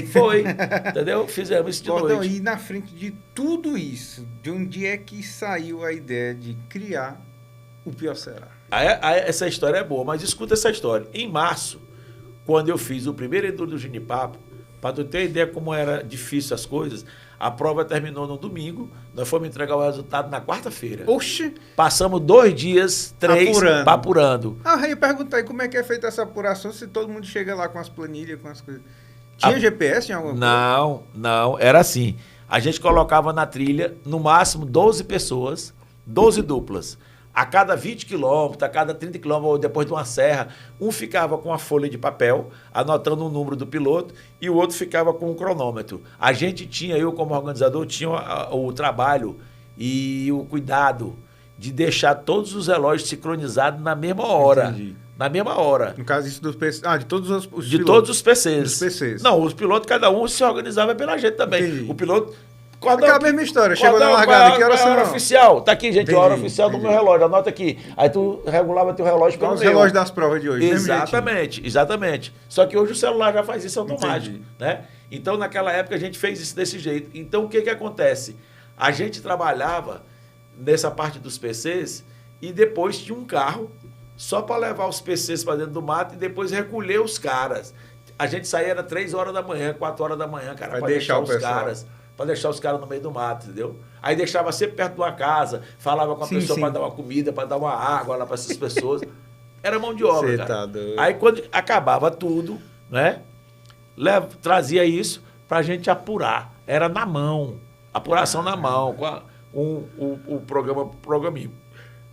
Foi, entendeu? Fizemos isso de noite. E na frente de tudo isso, de onde é que saiu a ideia de criar o Piacere? Essa história é boa, mas escuta essa história. Em março, quando eu fiz o primeiro enduro do Ginipapo, para tu ter ideia como era difícil as coisas, a prova terminou no domingo, nós fomos entregar o resultado na quarta-feira. Oxe! Passamos 2 dias, 3, apurando. Eu ia perguntar aí como é que é feita essa apuração, se todo mundo chega lá com as planilhas, com as coisas. Tinha GPS em alguma coisa? Não, era assim. A gente colocava na trilha, no máximo, 12 pessoas, 12 duplas. A cada 20 quilômetros, a cada 30 quilômetros, depois de uma serra, um ficava com uma folha de papel, anotando o número do piloto, e o outro ficava com um cronômetro. A gente tinha, eu como organizador, tinha o trabalho e o cuidado de deixar todos os relógios sincronizados na mesma hora. Entendi. Na mesma hora. No caso, isso dos PCs. Ah, de todos os pilotos. De todos os PCs. Dos PCs. Não, os pilotos, cada um se organizava pela gente também. Entendi. O piloto... Aquela mesma história, chegou na largada, que hora a hora são? oficial? Tá aqui, gente, Entendi, a hora oficial do entendi. meu relógio, anota aqui. Aí tu regulava teu relógio pelo Os meu. relógios das provas de hoje. mesmo Exatamente, exatamente. Só que hoje o celular já faz isso automático, Entendi. né? Então, naquela época, a gente fez isso desse jeito. Então, o que acontece? A gente trabalhava nessa parte dos PCs e depois tinha um carro só para levar os PCs para dentro do mato e depois recolher os caras. A gente saía era 3 horas da manhã, 4 horas da manhã, cara, para deixar os caras. Para deixar os caras no meio do mato, entendeu? Aí deixava sempre perto de uma casa, falava com a pessoa para dar uma comida, para dar uma água lá para essas pessoas. Era mão de obra, cara. Tá doido. Aí quando acabava tudo, né? Trazia isso para a gente apurar. Era na mão, apuração na mão, com o programinho.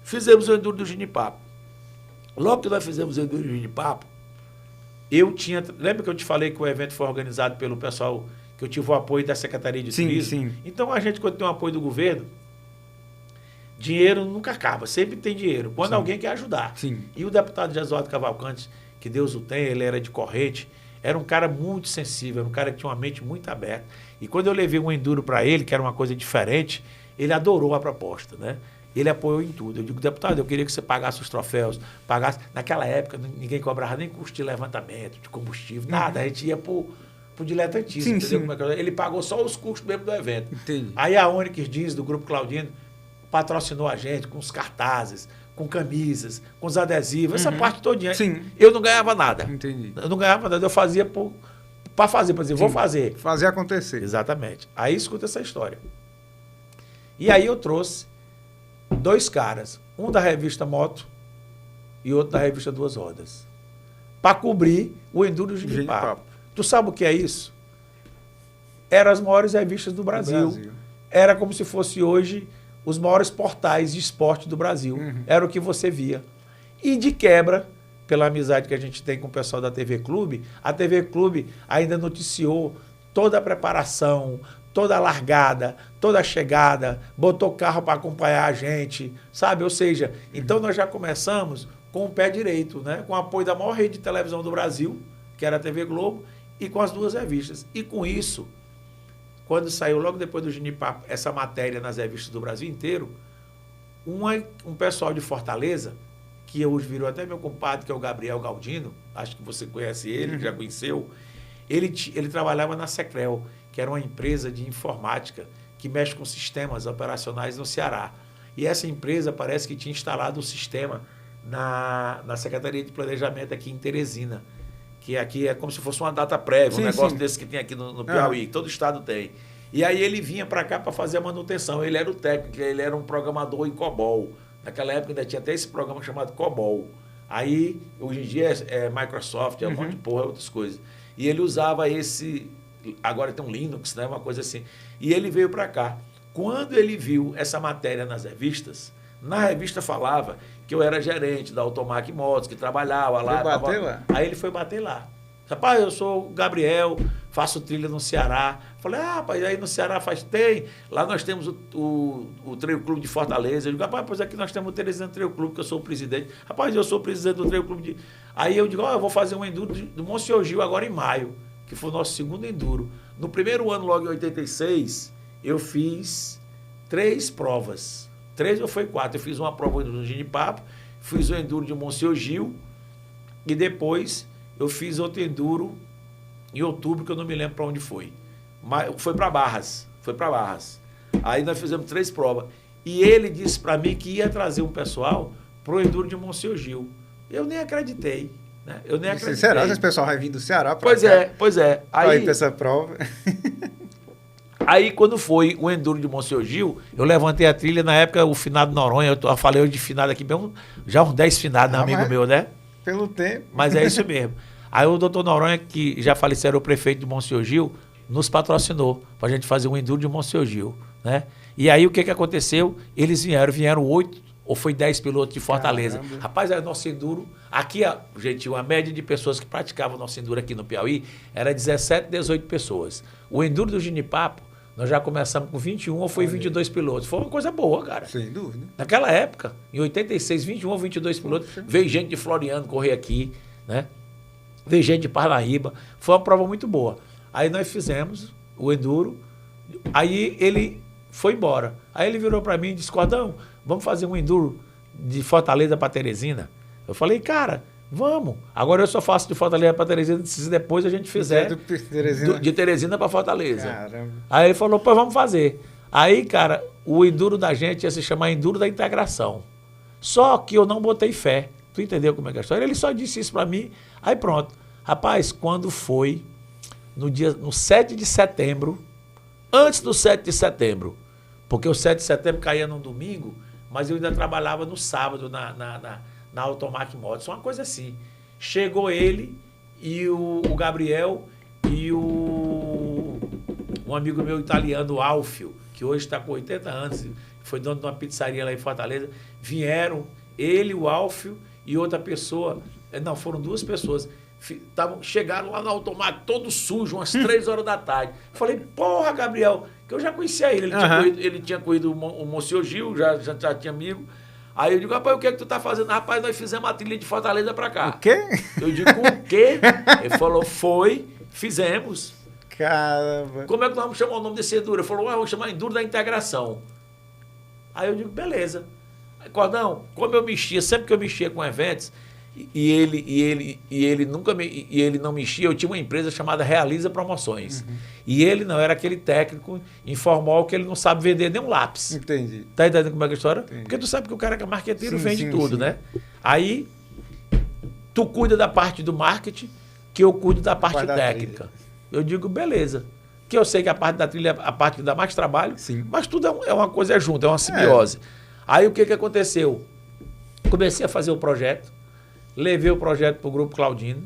Fizemos o Enduro do Ginipapo. Logo que nós fizemos o Enduro do Ginipapo, lembra que eu te falei que o evento foi organizado pelo pessoal, que eu tive o apoio da Secretaria de Turismo? Sim. Então, a gente, quando tem o apoio do governo, dinheiro nunca acaba, sempre tem dinheiro, quando alguém quer ajudar. Sim. E o deputado Jesualdo Cavalcante, que Deus o tenha, ele era de Corrente, era um cara muito sensível, era um cara que tinha uma mente muito aberta. E quando eu levei um enduro para ele, que era uma coisa diferente, ele adorou a proposta, né? Ele apoiou em tudo. Eu digo, deputado, eu queria que você pagasse os troféus, pagasse... Naquela época, ninguém cobrava nem custo de levantamento, de combustível, nada. A gente ia pro diletantismo, entendeu? Como é que é? Ele pagou só os custos mesmo do evento. Entendi. Aí a Onyx Jeans, do Grupo Claudino, patrocinou a gente com os cartazes, com camisas, com os adesivos, essa parte todinha. Sim. Eu não ganhava nada. Entendi. Eu não ganhava nada, eu fazia para fazer, por exemplo, vou fazer. Fazer acontecer. Exatamente. Aí escuta essa história. E aí eu trouxe 2 caras, um da revista Moto e outro da revista Duas Rodas, para cobrir o Enduro Ginipapo. Tu sabe o que é isso? Eram as maiores revistas do Brasil. Era como se fosse hoje os maiores portais de esporte do Brasil. Era o que você via. E de quebra, pela amizade que a gente tem com o pessoal da TV Clube, a TV Clube ainda noticiou toda a preparação, toda a largada, toda a chegada, botou carro para acompanhar a gente, sabe? Ou seja, então nós já começamos com o pé direito, né? Com o apoio da maior rede de televisão do Brasil, que era a TV Globo, e com as 2 revistas. E com isso, quando saiu logo depois do Ginipapo essa matéria nas revistas do Brasil inteiro, um pessoal de Fortaleza, que hoje virou até meu compadre, que é o Gabriel Galdino, acho que você conhece ele, já conheceu, ele trabalhava na Secrel, que era uma empresa de informática que mexe com sistemas operacionais no Ceará. E essa empresa parece que tinha instalado o sistema na Secretaria de Planejamento aqui em Teresina, que aqui é como se fosse uma data prévia, um negócio desse que tem aqui no Piauí, todo estado tem. E aí ele vinha para cá para fazer a manutenção. Ele era o técnico, ele era um programador em COBOL. Naquela época ainda tinha até esse programa chamado COBOL. Aí, hoje em dia é Microsoft, é um monte de porra, outras coisas. E ele usava agora tem um Linux, né, uma coisa assim. E ele veio para cá. Quando ele viu essa matéria nas revistas, na revista falava que eu era gerente da Automac Motos, que trabalhava lá. Lá. Aí ele foi bater lá. Rapaz, eu sou o Gabriel, faço trilha no Ceará. Falei, rapaz, aí no Ceará tem. Lá nós temos o Trail Clube de Fortaleza. Eu digo, rapaz, pois aqui nós temos o Teresina Trail Clube, que eu sou o presidente. Rapaz, eu sou o presidente do Trail Clube de... Aí eu digo, eu vou fazer um enduro do Monsenhor Gil agora em maio, que foi o nosso segundo enduro. No primeiro ano, logo em 86, eu fiz 3 provas. 3 ou foi 4. Eu fiz uma prova no Ginipapo, fiz o enduro de Monsenhor Gil e depois eu fiz outro enduro em outubro, que eu não me lembro para onde foi. Mas foi para Barras. Aí nós fizemos 3 provas. E ele disse para mim que ia trazer um pessoal para o enduro de Monsenhor Gil. Eu nem acreditei. Né? Eu nem acreditei. Será que esse pessoal vai vir do Ceará para Pois é. Aí para essa prova. Aí, quando foi o enduro de Monsenhor Gil, eu levantei a trilha, na época, o finado Noronha, eu falei hoje de finado aqui mesmo, já uns 10 finados, amigo meu, né? Pelo tempo. Mas é isso mesmo. Aí o doutor Noronha, que já faleceu, era o prefeito de Monsenhor Gil, nos patrocinou para a gente fazer um enduro de Monsenhor Gil, né? E aí, o que aconteceu? Eles vieram ou foi 10 pilotos de Fortaleza. Caramba. Rapaz, o nosso enduro... Aqui, gente, a média de pessoas que praticavam o nosso enduro aqui no Piauí era 17, 18 pessoas. O enduro do Ginipapo, nós já começamos com 21 ou foi 22 pilotos. Foi uma coisa boa, cara. Sem dúvida. Naquela época, em 86, 21 ou 22 pilotos, veio gente de Floriano correr aqui, né? Veio gente de Parnaíba. Foi uma prova muito boa. Aí nós fizemos o enduro, aí ele foi embora. Aí ele virou para mim e disse, Cordão, vamos fazer um enduro de Fortaleza para Teresina? Eu falei, cara, vamos. Agora eu só faço de Fortaleza para Teresina, se depois a gente fizer de Teresina para Fortaleza. Caramba. Aí ele falou, pô, vamos fazer. Aí, cara, o enduro da gente ia se chamar Enduro da Integração. Só que eu não botei fé. Tu entendeu como é que é a história? Ele só disse isso para mim, aí pronto. Rapaz, quando foi no 7 de setembro, antes do 7 de setembro, porque o 7 de setembro caía num domingo, mas eu ainda trabalhava no sábado na Automac Motos, uma coisa assim. Chegou ele e o Gabriel e um amigo meu italiano, o Alfio, que hoje está com 80 anos, foi dono de uma pizzaria lá em Fortaleza, vieram, ele, o Alfio e outra pessoa, não, foram duas pessoas, chegaram lá na Automac, todo sujo, umas 3 horas da tarde. Falei, porra, Gabriel, que eu já conhecia ele, ele tinha corrido o Monsieur Gil, já tinha amigo. Aí eu digo, rapaz, o que é que tu tá fazendo? Rapaz, nós fizemos a trilha de Fortaleza pra cá. O quê? Eu digo, o quê? Ele falou, fizemos. Caramba. Como é que nós vamos chamar o nome desse enduro? Ele falou, vamos chamar Enduro da Integração. Aí eu digo, beleza. Aí, Cordão, como eu mexia, sempre que eu mexia com eventos, e ele não mexia, eu tinha uma empresa chamada Realiza Promoções. E ele não era aquele técnico informal que ele não sabe vender nem um lápis. Entendi. Tá entendendo como é que é a história? Entendi. Porque tu sabe que o cara que é marqueteiro vende sim, tudo, sim. né? Aí, tu cuida da parte do marketing, que eu cuido da parte técnica. Eu digo, beleza. Que eu sei que a parte da trilha é a parte que dá mais trabalho, Sim. mas tudo é uma coisa junto, é uma simbiose. Aí o que aconteceu? Comecei a fazer o projeto, levei o projeto para o Grupo Claudino,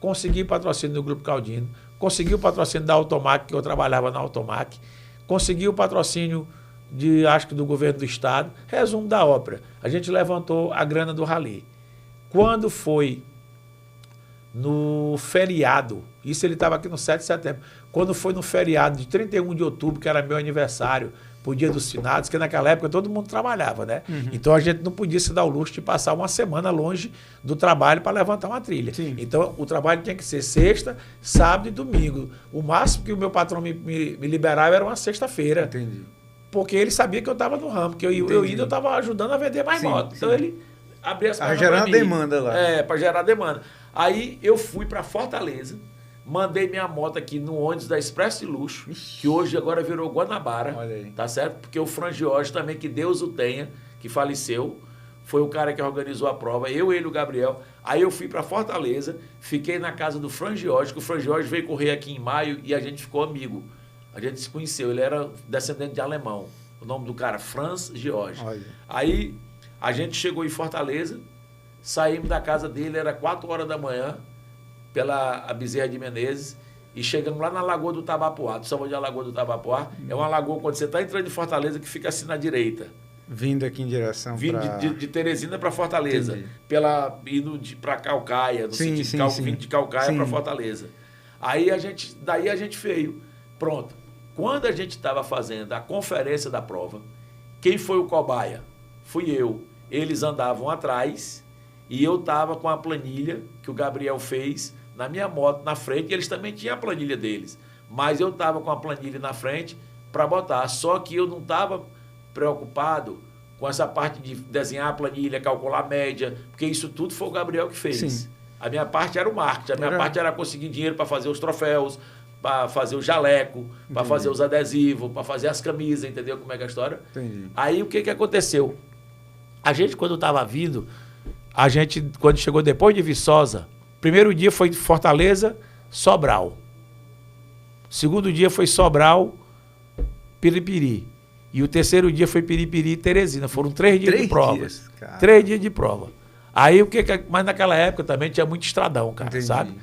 consegui patrocínio do Grupo Claudino, consegui o patrocínio da Automac, que eu trabalhava na Automac, consegui o patrocínio acho que do governo do estado. Resumo da ópera, a gente levantou a grana do rally. Quando foi no feriado, isso ele estava aqui no 7 de setembro, quando foi no feriado de 31 de outubro, que era meu aniversário, pro Dia dos Finados, que naquela época todo mundo trabalhava, né? Então a gente não podia se dar o luxo de passar uma semana longe do trabalho para levantar uma trilha. Sim. Então o trabalho tinha que ser sexta, sábado e domingo. O máximo que o meu patrão me liberava era uma sexta-feira. Entendi. Porque ele sabia que eu estava no ramo, que eu estava ajudando a vender mais moto. Então ele abria as pernas para gerar pra mim. demanda lá. Para gerar demanda. Aí eu fui para Fortaleza, mandei minha moto aqui no ônibus da Expresso de Luxo, que hoje agora virou Guanabara, Olha aí. tá certo? Porque o Frangiose também, que Deus o tenha, que faleceu, foi o cara que organizou a prova, ele e o Gabriel. Aí eu fui para Fortaleza, fiquei na casa do Frangiose, que o Frangiose veio correr aqui em maio e a gente ficou amigo. A gente se conheceu, ele era descendente de alemão. O nome do cara, Franz George. Olha. Aí a gente chegou em Fortaleza, saímos da casa dele, era 4 horas da manhã, pela Bezerra de Menezes, e chegamos lá na Lagoa do Tabapuá. Tu sabe onde é a Lagoa do Tabapuá? É uma lagoa, quando você está entrando em Fortaleza, que fica assim na direita. Vindo aqui em direção Vindo de Teresina para Fortaleza. Indo para Calcaia, no Sim, sentido sim. vindo de Calcaia para Fortaleza. Daí a gente veio. Pronto. Quando a gente estava fazendo a conferência da prova, quem foi o cobaia? Fui eu. Eles andavam atrás e eu estava com a planilha que o Gabriel fez na minha moto na frente, e eles também tinham a planilha deles. Mas eu estava com a planilha na frente para botar. Só que eu não estava preocupado com essa parte de desenhar a planilha, calcular a média, porque isso tudo foi o Gabriel que fez. Sim. A minha parte era o marketing, a minha parte era conseguir dinheiro para fazer os troféus, para fazer o jaleco, para fazer os adesivos, para fazer as camisas, entendeu como é que é a história? Entendi. Aí o que aconteceu? A gente, quando estava vindo, quando chegou depois de Viçosa, primeiro dia foi Fortaleza, Sobral. Segundo dia foi Sobral, Piripiri. E o terceiro dia foi Piripiri e Teresina. Foram 3 dias de provas. 3 dias de prova. Aí mas naquela época também tinha muito estradão, cara, Entendi. sabe?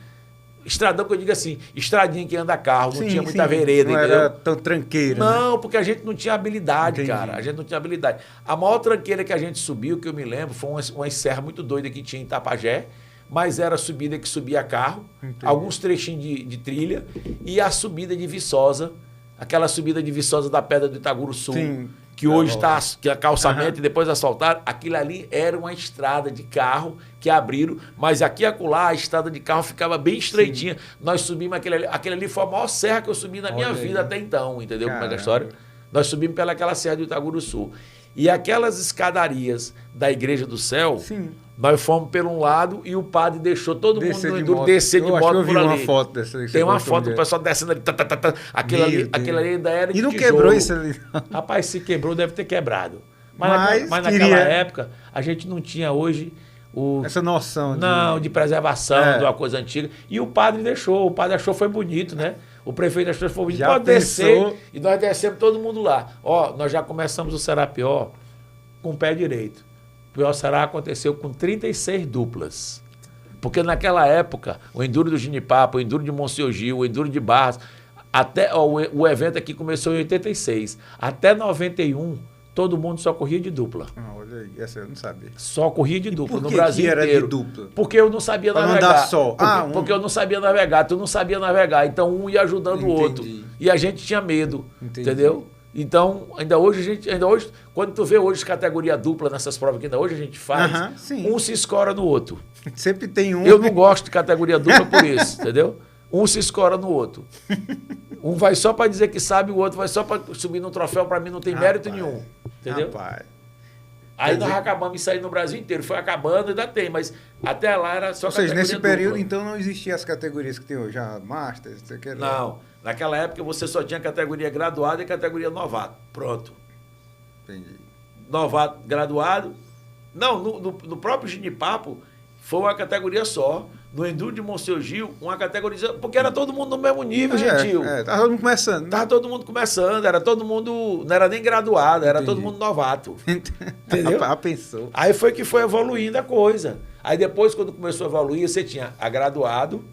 Estradão que eu digo assim, estradinha que anda carro, não tinha muita sim, vereda, não entendeu? era tão tranqueira. Não, porque a gente não tinha habilidade, Entendi. cara. A gente não tinha habilidade. A maior tranqueira que a gente subiu, que eu me lembro, foi uma serra muito doida que tinha em Tapajé, mas era a subida que subia carro, Entendi. alguns trechinhos de trilha, e a subida de Viçosa, aquela subida de Viçosa da Pedra do Itaguru Sul, Sim. que hoje está que é calçamento Aham. e depois asfaltaram. Aquilo ali era uma estrada de carro que abriram, mas aqui e acolá a estrada de carro ficava bem estreitinha. Nós subimos aquele ali foi a maior serra que eu subi na minha Olha vida aí. até então, entendeu como é que é a Caramba. história? Nós subimos pelaquela serra do Itaguru Sul. E aquelas escadarias da Igreja do Céu, Sim. nós fomos por um lado e o padre deixou todo mundo Descer no de enduro moto. descer de Eu acho moto que eu vi por ali. uma foto dessa aí que Tem você uma postou foto um do dia. pessoal descendo ali. Aquilo Meu ali ainda era de E não tijolo. quebrou isso ali? Rapaz, se quebrou, deve ter quebrado. Mas Naquela queria. época, a gente não tinha hoje Essa noção. não, de preservação É. de uma coisa antiga. E o padre deixou. O padre achou foi bonito, né? O prefeito achou que foi bonito. Já Pode pensou? descer. E nós descemos todo mundo lá. Ó, nós já começamos o Serapió com o pé direito. O pior será aconteceu com 36 duplas. Porque naquela época, o Enduro do Ginipapo, o Enduro de Monsenhor Gil, o Enduro de Barras, até o evento aqui começou em 86. Até 91, todo mundo só corria de dupla. Ah, olha aí, essa eu não sabia. Só corria de dupla por no que Brasil que era de inteiro. dupla? Porque eu não sabia Pra não navegar. dar sol. Porque eu não sabia navegar, tu não sabia navegar. Então um ia ajudando o outro. Entendi. E a gente tinha medo. Entendi. Entendeu? Então, ainda hoje, quando tu vê hoje categoria dupla nessas provas que ainda hoje a gente faz, Aham, sim. um se escora no outro. Sempre tem um. Eu não gosto de categoria dupla por isso, entendeu? Um se escora no outro. Um vai só para dizer que sabe, o outro vai só para subir no troféu, para mim não tem mérito Rapaz. nenhum. Entendeu? Rapaz. Aí Quer nós dizer- acabamos isso aí no Brasil inteiro. Foi acabando, ainda tem, mas até lá era só Ou seja, nesse categoria período, dupla. então, não existiam as categorias que tem hoje. A Master, você quer Não, naquela época você só tinha categoria graduada e categoria novato. Pronto. Entendi. Novato, graduado. Não, no próprio Ginipapo foi uma categoria só. No Enduro de Monsenhor Gil, uma categoria. Porque era todo mundo no mesmo nível, gentil. Tava todo mundo começando. Tava todo mundo começando, era todo mundo. Não era nem graduado, era Entendi. todo mundo novato. Entendeu? Pensou. Aí foi que foi evoluindo a coisa. Aí depois, quando começou a evoluir, você tinha a graduado,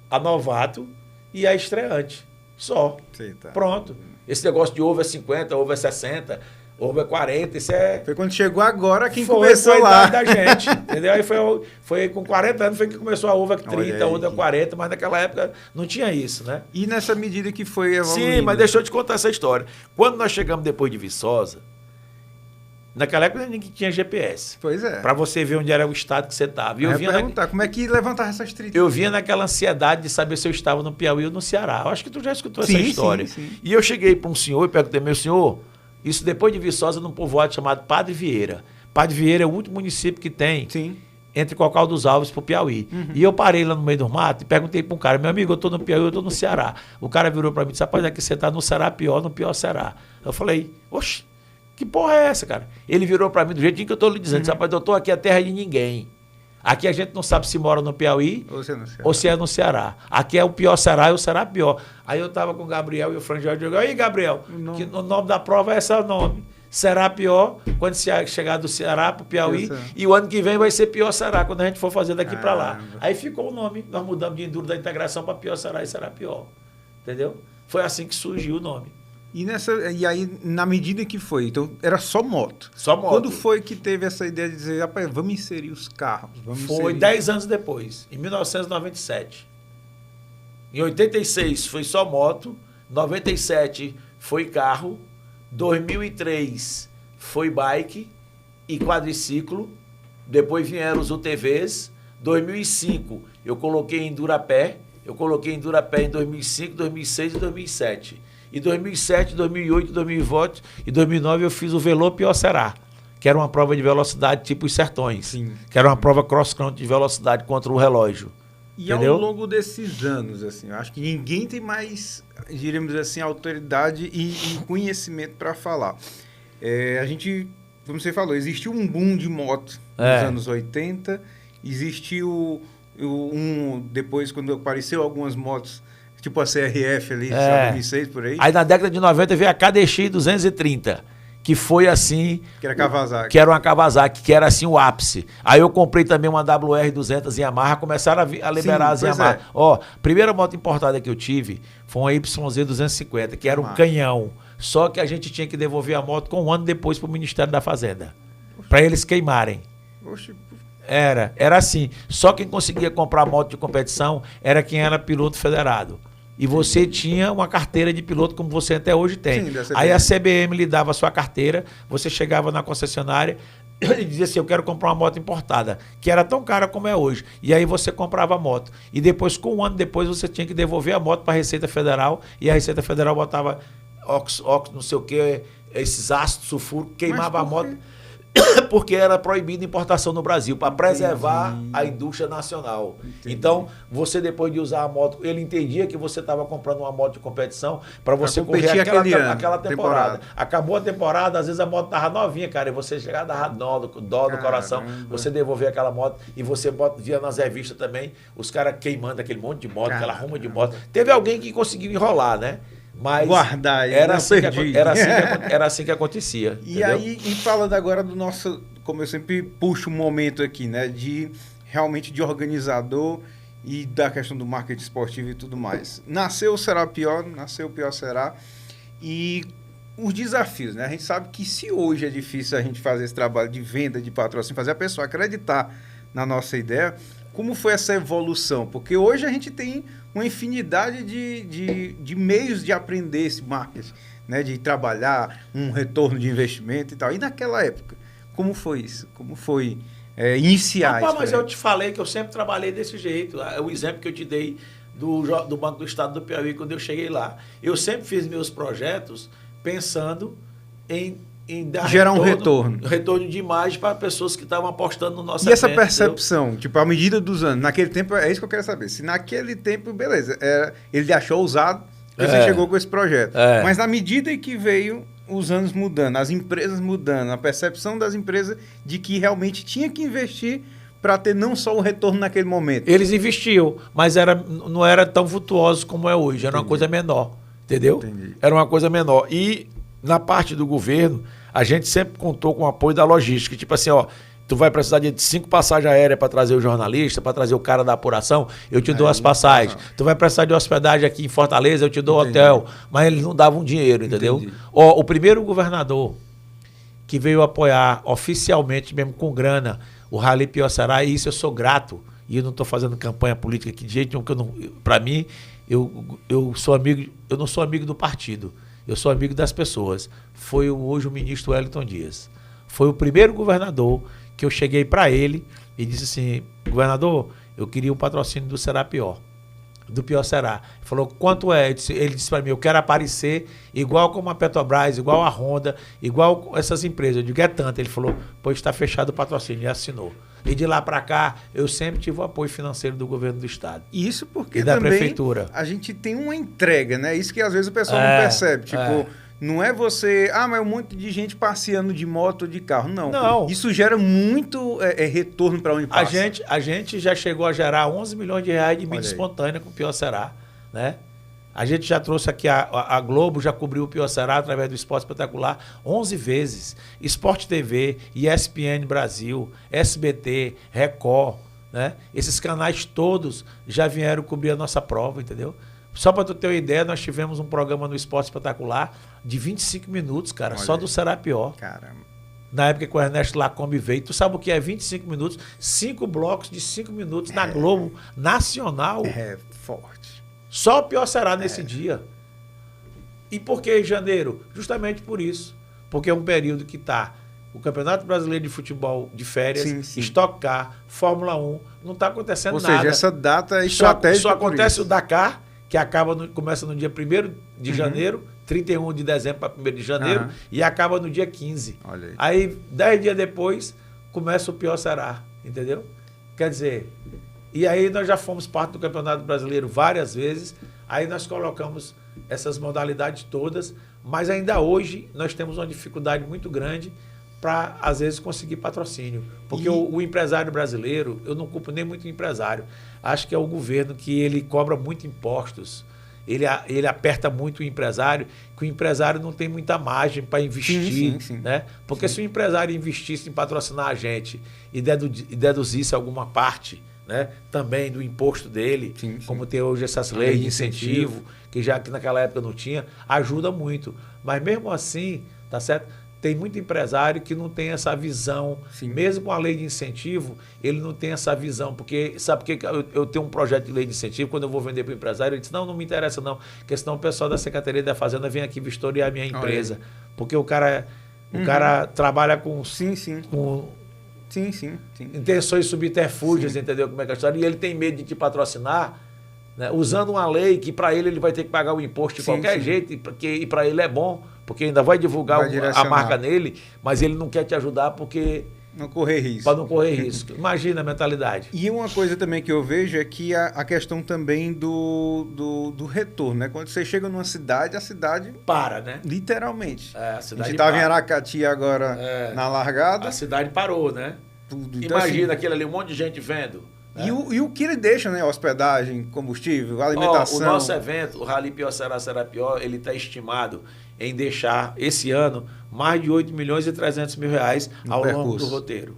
a novato e a estreante. Só. Sei, tá. Pronto. Esse negócio de over 50, over 60, over 40, isso é. Foi quando chegou agora quem Foi começou a lá. idade da gente. Entendeu? Aí foi com 40 anos foi que começou a over 30, Olha aí. over 40, mas naquela época não tinha isso, né? E nessa medida que foi evoluindo. Sim, mas deixa eu te contar essa história. Quando nós chegamos depois de Viçosa, naquela época ninguém tinha GPS. Pois é. Para você ver onde era o estado que você estava. E Eu eu ia vinha, perguntar, como é que levantava essas trilhas? eu vinha naquela ansiedade de saber se eu estava no Piauí ou no Ceará. Eu acho que tu já escutou essa Sim, história. sim, sim. E eu cheguei para um senhor e perguntei, meu senhor, isso depois de Viçosa, num povoado chamado Padre Vieira. Padre Vieira é o último município que tem Sim. entre Cocal dos Alves para o Piauí. E eu parei lá no meio do mato e perguntei para um cara, meu amigo, eu estou no Piauí, eu estou no Ceará. O cara virou para mim e disse, rapaz, é que você está no Ceará pior, no pior Ceará. Eu falei, oxe, que porra é essa, cara? Ele virou para mim do jeitinho que eu estou lhe dizendo, disse, rapaz, eu estou aqui a terra de ninguém. Aqui a gente não sabe se mora no Piauí Ou você não sei. ou se é no Ceará. Aqui é o pior Ceará e o Ceará pior. Aí eu estava com o Gabriel e o Franjel, eu digo, aí Gabriel, que o nome da prova é esse nome. Será pior quando se chegar do Ceará para o Piauí. Isso. E o ano que vem vai ser pior Ceará, quando a gente for fazer daqui para lá. Caramba. Aí ficou o nome. Nós mudamos de Enduro da Integração para pior Ceará e Será pior. Entendeu? Foi assim que surgiu o nome. E aí, na medida que foi, então era só moto. Só moto. Quando foi que teve essa ideia de dizer, rapaz, vamos inserir os carros? Vamos Foi inserir... 10 anos depois, em 1997. Em 86 foi só moto, 97 foi carro, 2003 foi bike e quadriciclo, depois vieram os UTVs, 2005 eu coloquei Endurapé, em 2005, 2006 e 2007. E 2007, 2008, 2008 e 2009 eu fiz o Velô Pior Será, que era uma prova de velocidade tipo os Sertões. Sim. Que era uma prova cross-country de velocidade contra o relógio. E Entendeu? ao longo desses anos, assim, eu acho que ninguém tem mais, diríamos assim, autoridade e conhecimento para falar. A gente, como você falou, existiu um boom de moto nos anos 80, existiu depois, quando apareceu algumas motos, tipo a CRF ali, 2006, por aí. Aí na década de 90 veio a KDX 230. que foi assim... Que era Kawasaki. Que era uma Kawasaki, que era assim o ápice. Aí eu comprei também uma WR200 Yamaha, começaram a liberar as Yamaha. Ó, primeira moto importada que eu tive foi uma YZ250, que era um canhão. Só que a gente tinha que devolver a moto com um ano depois para o Ministério da Fazenda. Para eles queimarem. Oxe. Era assim. Só quem conseguia comprar moto de competição era quem era piloto federado. E você tinha uma carteira de piloto como você até hoje tem. Sim, aí a CBM lhe dava a sua carteira, você chegava na concessionária e dizia assim, eu quero comprar uma moto importada, que era tão cara como é hoje. E aí você comprava a moto. E depois, com um ano depois, você tinha que devolver a moto para a Receita Federal, e a Receita Federal botava óxido, não sei o que, esses ácidos sulfúricos, queimava a moto. Porque era proibida a importação no Brasil, para preservar a indústria nacional. Entendi. Então, você depois de usar a moto, ele entendia que você estava comprando uma moto de competição para você correr aquela temporada. Acabou a temporada, às vezes a moto estava novinha, cara, e você chegava, dava dó do coração, você devolver aquela moto, e você via nas revistas também, os caras queimando aquele monte de moto, aquela ruma de moto. Teve alguém que conseguiu enrolar, né? Mas guardar, era assim que acontecia. E entendeu? aí, e falando agora do nosso, como eu sempre puxo um momento aqui, né, de realmente de organizador e da questão do marketing esportivo e tudo mais. Nasceu Será Pior, nasceu Pior Será, e os desafios, né? A gente sabe que se hoje é difícil a gente fazer esse trabalho de venda, de patrocínio, fazer a pessoa acreditar na nossa ideia, como foi essa evolução? Porque hoje a gente tem uma infinidade de meios de aprender esse marketing, né? De trabalhar um retorno de investimento e tal. E naquela época, como foi isso? Como foi iniciar isso? Mas eu te falei que eu sempre trabalhei desse jeito. O exemplo que eu te dei do Banco do Estado do Piauí, quando eu cheguei lá. Eu sempre fiz meus projetos pensando em dar gerar um retorno. Retorno de imagem para pessoas que estavam apostando no nosso evento. E essa percepção, entendeu? Tipo, à medida dos anos, naquele tempo, é isso que eu quero saber. Se naquele tempo, beleza, ele achou ousado, você chegou com esse projeto. Mas na medida em que veio os anos mudando, as empresas mudando, a percepção das empresas de que realmente tinha que investir para ter não só o retorno naquele momento. Eles investiam, mas não era tão vultuoso como é hoje, era uma coisa menor, entendeu? Entendi. Era uma coisa menor. E na parte do governo, a gente sempre contou com o apoio da logística. Tipo assim, ó, tu vai precisar de 5 passagens aéreas para trazer o jornalista, para trazer o cara da apuração, eu te dou as passagens. Tu vai precisar de hospedagem aqui em Fortaleza, eu te dou hotel. Mas eles não davam dinheiro, entendeu? Ó, o primeiro governador que veio apoiar oficialmente, mesmo com grana, o Rally Pior Será, e isso eu sou grato. E eu não estou fazendo campanha política aqui de jeito nenhum, para mim, eu sou amigo, eu não sou amigo do partido. Eu sou amigo das pessoas. Foi hoje o ministro Wellington Dias. Foi o primeiro governador que eu cheguei para ele e disse assim, governador, eu queria um patrocínio do Será Pior. Do Pior Será. Ele falou, quanto é? Ele disse para mim, eu quero aparecer igual como a Petrobras, igual a Honda, igual essas empresas. Eu digo, é tanto. Ele falou, pois está fechado o patrocínio. E assinou. E de lá para cá, eu sempre tive o apoio financeiro do governo do estado. Isso porque e da também prefeitura. A gente tem uma entrega, né? Isso que às vezes o pessoal não percebe. Tipo, não é você... mas um monte de gente passeando de moto ou de carro. Não. Isso gera muito retorno para onde passa. A gente já chegou a gerar 11 milhões de reais de mídia espontânea com o Pior Será, né? A gente já trouxe aqui, a Globo já cobriu o Pior Será através do Esporte Espetacular 11 vezes. Sport TV, ESPN Brasil, SBT, Record, né? Esses canais todos já vieram cobrir a nossa prova, entendeu? Só para tu ter uma ideia, nós tivemos um programa no Esporte Espetacular de 25 minutos, cara, só do Será Pior. Caramba. Na época que o Ernesto Lacombe veio, tu sabe o que é 25 minutos? 5 blocos de 5 minutos na Globo Nacional. É forte. Só o Pior Será nesse dia. E por que em janeiro? Justamente por isso. Porque é um período que está o Campeonato Brasileiro de Futebol de férias, sim. Stock Car, Fórmula 1, não está acontecendo nada. Ou seja, essa data é estratégica. Só acontece o Dakar, que começa no dia 1º de janeiro, 31 de dezembro para 1º de janeiro, e acaba no dia 15. Olha aí 10 dias depois, começa o Pior Será, entendeu? Quer dizer... E aí nós já fomos parte do Campeonato Brasileiro várias vezes, aí nós colocamos essas modalidades todas, mas ainda hoje nós temos uma dificuldade muito grande para, às vezes, conseguir patrocínio. Porque o empresário brasileiro, eu não culpo nem muito o empresário, acho que é o governo que ele cobra muito impostos ele aperta muito o empresário, que o empresário não tem muita margem para investir, né? Porque se o empresário investisse em patrocinar a gente e deduzisse alguma parte, né, também do imposto dele, como tem hoje essas leis de incentivo, que naquela época não tinha, ajuda muito. Mas mesmo assim, tá certo? Tem muito empresário que não tem essa visão. Mesmo com a lei de incentivo, ele não tem essa visão. Porque, sabe por que eu tenho um projeto de lei de incentivo, quando eu vou vender para o empresário, ele diz, não me interessa não, porque senão o pessoal da Secretaria da Fazenda vem aqui vistoriar a minha empresa. Porque o cara trabalha com intenções subterfúgias, entendeu como é que é a história? E ele tem medo de te patrocinar, né, usando uma lei que para ele vai ter que pagar o imposto de qualquer jeito, e para ele é bom, porque ainda vai divulgar a marca nele, mas ele não quer te ajudar porque... Não correr risco. Para não correr risco. Imagina a mentalidade. E uma coisa também que eu vejo é que a questão também do retorno, né? Quando você chega numa cidade, a cidade... Para, né? Literalmente. A cidade gente estava em Aracati agora na largada. A cidade parou, né? Tudo. Então, imagina assim, aquilo ali, um monte de gente vendo. E o que ele deixa, né? Hospedagem, combustível, alimentação. O nosso evento, o Rally Pior Será Pior, ele está estimado em deixar, esse ano, mais de 8 milhões e 300 mil reais ao longo do roteiro.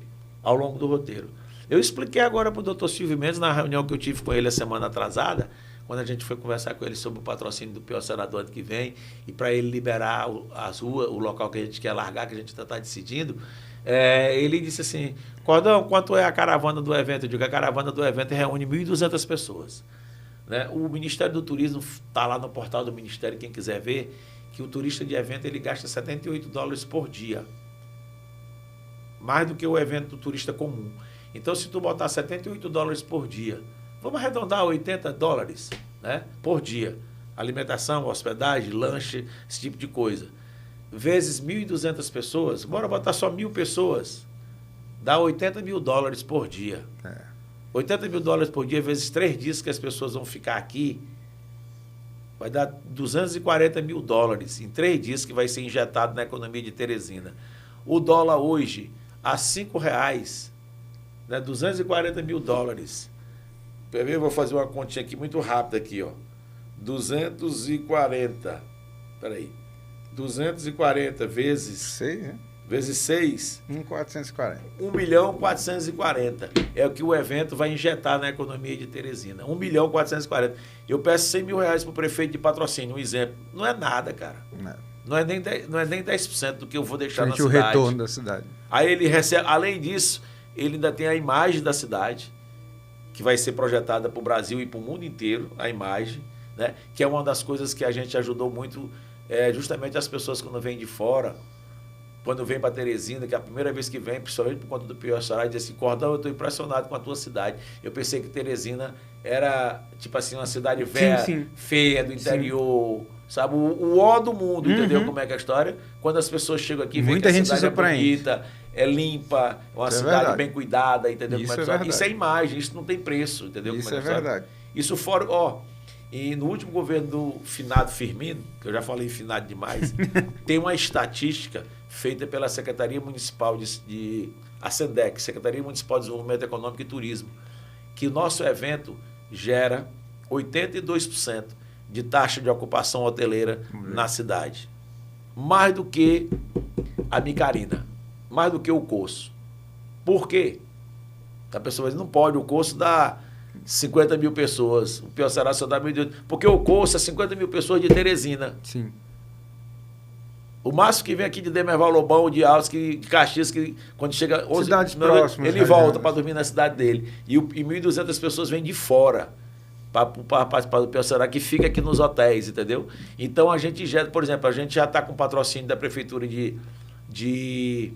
Eu expliquei agora para o doutor Silvio Mendes, na reunião que eu tive com ele a semana atrasada, quando a gente foi conversar com ele sobre o patrocínio do Pior Será do ano que vem, e para ele liberar as ruas, o local que a gente quer largar, que a gente está decidindo, ele disse assim, Cordão, quanto é a caravana do evento? Eu digo, a caravana do evento reúne 1.200 pessoas. Né? O Ministério do Turismo está lá no portal do Ministério, quem quiser ver, que o turista de evento ele gasta $78 por dia. Mais do que o evento do turista comum. Então, se tu botar $78 por dia, vamos arredondar $80, né, por dia. Alimentação, hospedagem, lanche, esse tipo de coisa. Vezes 1.200 pessoas, bora botar só 1.000 pessoas, dá $80 mil por dia. $80 mil por dia, vezes 3 dias que as pessoas vão ficar aqui, vai dar $240 mil em 3 dias que vai ser injetado na economia de Teresina. O dólar hoje, a R$5, né, $240 mil. Eu vou fazer uma continha aqui muito rápida aqui, ó. 240. Peraí. 240 vezes... 6, né? Vezes 6... 1.440. 1.440. É o que o evento vai injetar na economia de Teresina. 1.440. Eu peço $100 mil para o prefeito de patrocínio, um exemplo. Não é nada, cara. Não é nem 10% do que eu vou deixar na cidade. O retorno da cidade. Aí ele recebe, além disso, ele ainda tem a imagem da cidade, que vai ser projetada para o Brasil e para o mundo inteiro, a imagem, né? Que é uma das coisas que a gente ajudou muito, justamente as pessoas quando vêm de fora, quando vem para Teresina, que é a primeira vez que vem, principalmente por conta do Pior Será, diz assim, Cordão, eu estou impressionado com a tua cidade. Eu pensei que Teresina era, tipo assim, uma cidade velha, feia, do interior, sabe? O ó do mundo, entendeu como é que é a história? Quando as pessoas chegam aqui, veem que a cidade é bonita, é limpa, é uma cidade bem cuidada, entendeu? Isso é imagem, isso não tem preço, entendeu? Isso é verdade. Isso fora, e no último governo do finado Firmino, que eu já falei finado demais, tem uma estatística feita pela Secretaria Municipal a SENDEC, Secretaria Municipal de Desenvolvimento Econômico e Turismo, que o nosso evento gera 82% de taxa de ocupação hoteleira na cidade. Mais do que a Micarina, mais do que o Coço. Por quê? A pessoa diz, não pode, o Coço dá 50 mil pessoas, o Pior Será só dá 1.200, porque o Coço é 50 mil pessoas de Teresina. Sim. O máximo que vem aqui de Demerval Lobão, de Altos, de Caxias, que quando chega... Cidades próximas. Ele volta para dormir na cidade dele. E 1.200 pessoas vêm de fora para participar do Pior Será, que fica aqui nos hotéis, entendeu? Então, a gente já, por exemplo, a gente já está com patrocínio da Prefeitura de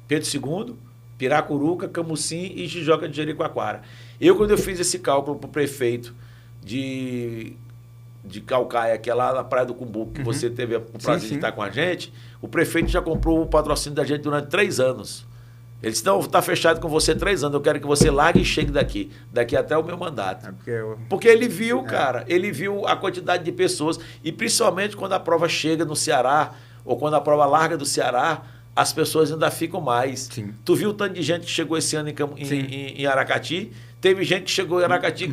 Pedro II, Piracuruca, Camusim e Jijoca de Jericoacoara. Quando eu fiz esse cálculo para o prefeito de Calcaia, que é lá na Praia do Cumbu, que você teve o prazer de estar com a gente, o prefeito já comprou o patrocínio da gente durante 3 anos. Ele disse, não, está fechado com você 3 anos, eu quero que você largue e chegue daqui até o meu mandato. Porque ele viu, cara, ele viu a quantidade de pessoas, e principalmente quando a prova chega no Ceará, ou quando a prova larga do Ceará, as pessoas ainda ficam mais. Sim. Tu viu o tanto de gente que chegou esse ano em Aracati? Teve gente que chegou em Aracati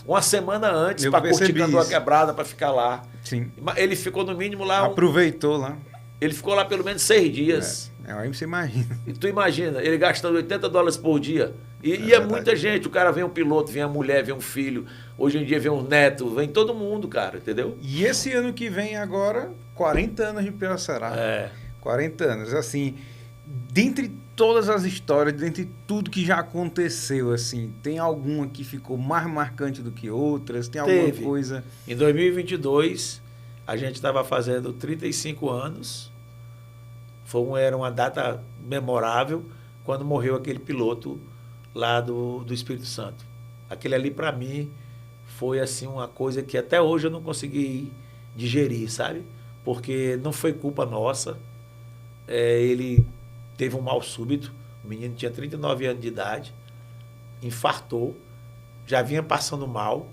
uma semana antes para curtir Canoa Quebrada, para ficar lá. Sim. Ele ficou no mínimo lá... Aproveitou lá. Ele ficou lá pelo menos 6 dias. Aí você imagina. E tu imagina, ele gastando $80 por dia. E é muita gente. O cara vem um piloto, vem a mulher, vem um filho. Hoje em dia vem um neto, vem todo mundo, cara, entendeu? E esse ano que vem agora, 40 anos de Pirasserá. 40 anos. Assim, dentre todas as histórias, dentre tudo que já aconteceu, assim, tem alguma que ficou mais marcante do que outras? Tem alguma coisa... Em 2022, a gente estava fazendo 35 anos. Era uma data memorável quando morreu aquele piloto lá do Espírito Santo. Aquele ali, para mim, foi assim uma coisa que até hoje eu não consegui digerir, sabe? Porque não foi culpa nossa. Ele teve um mal súbito. O menino tinha 39 anos de idade, infartou, já vinha passando mal.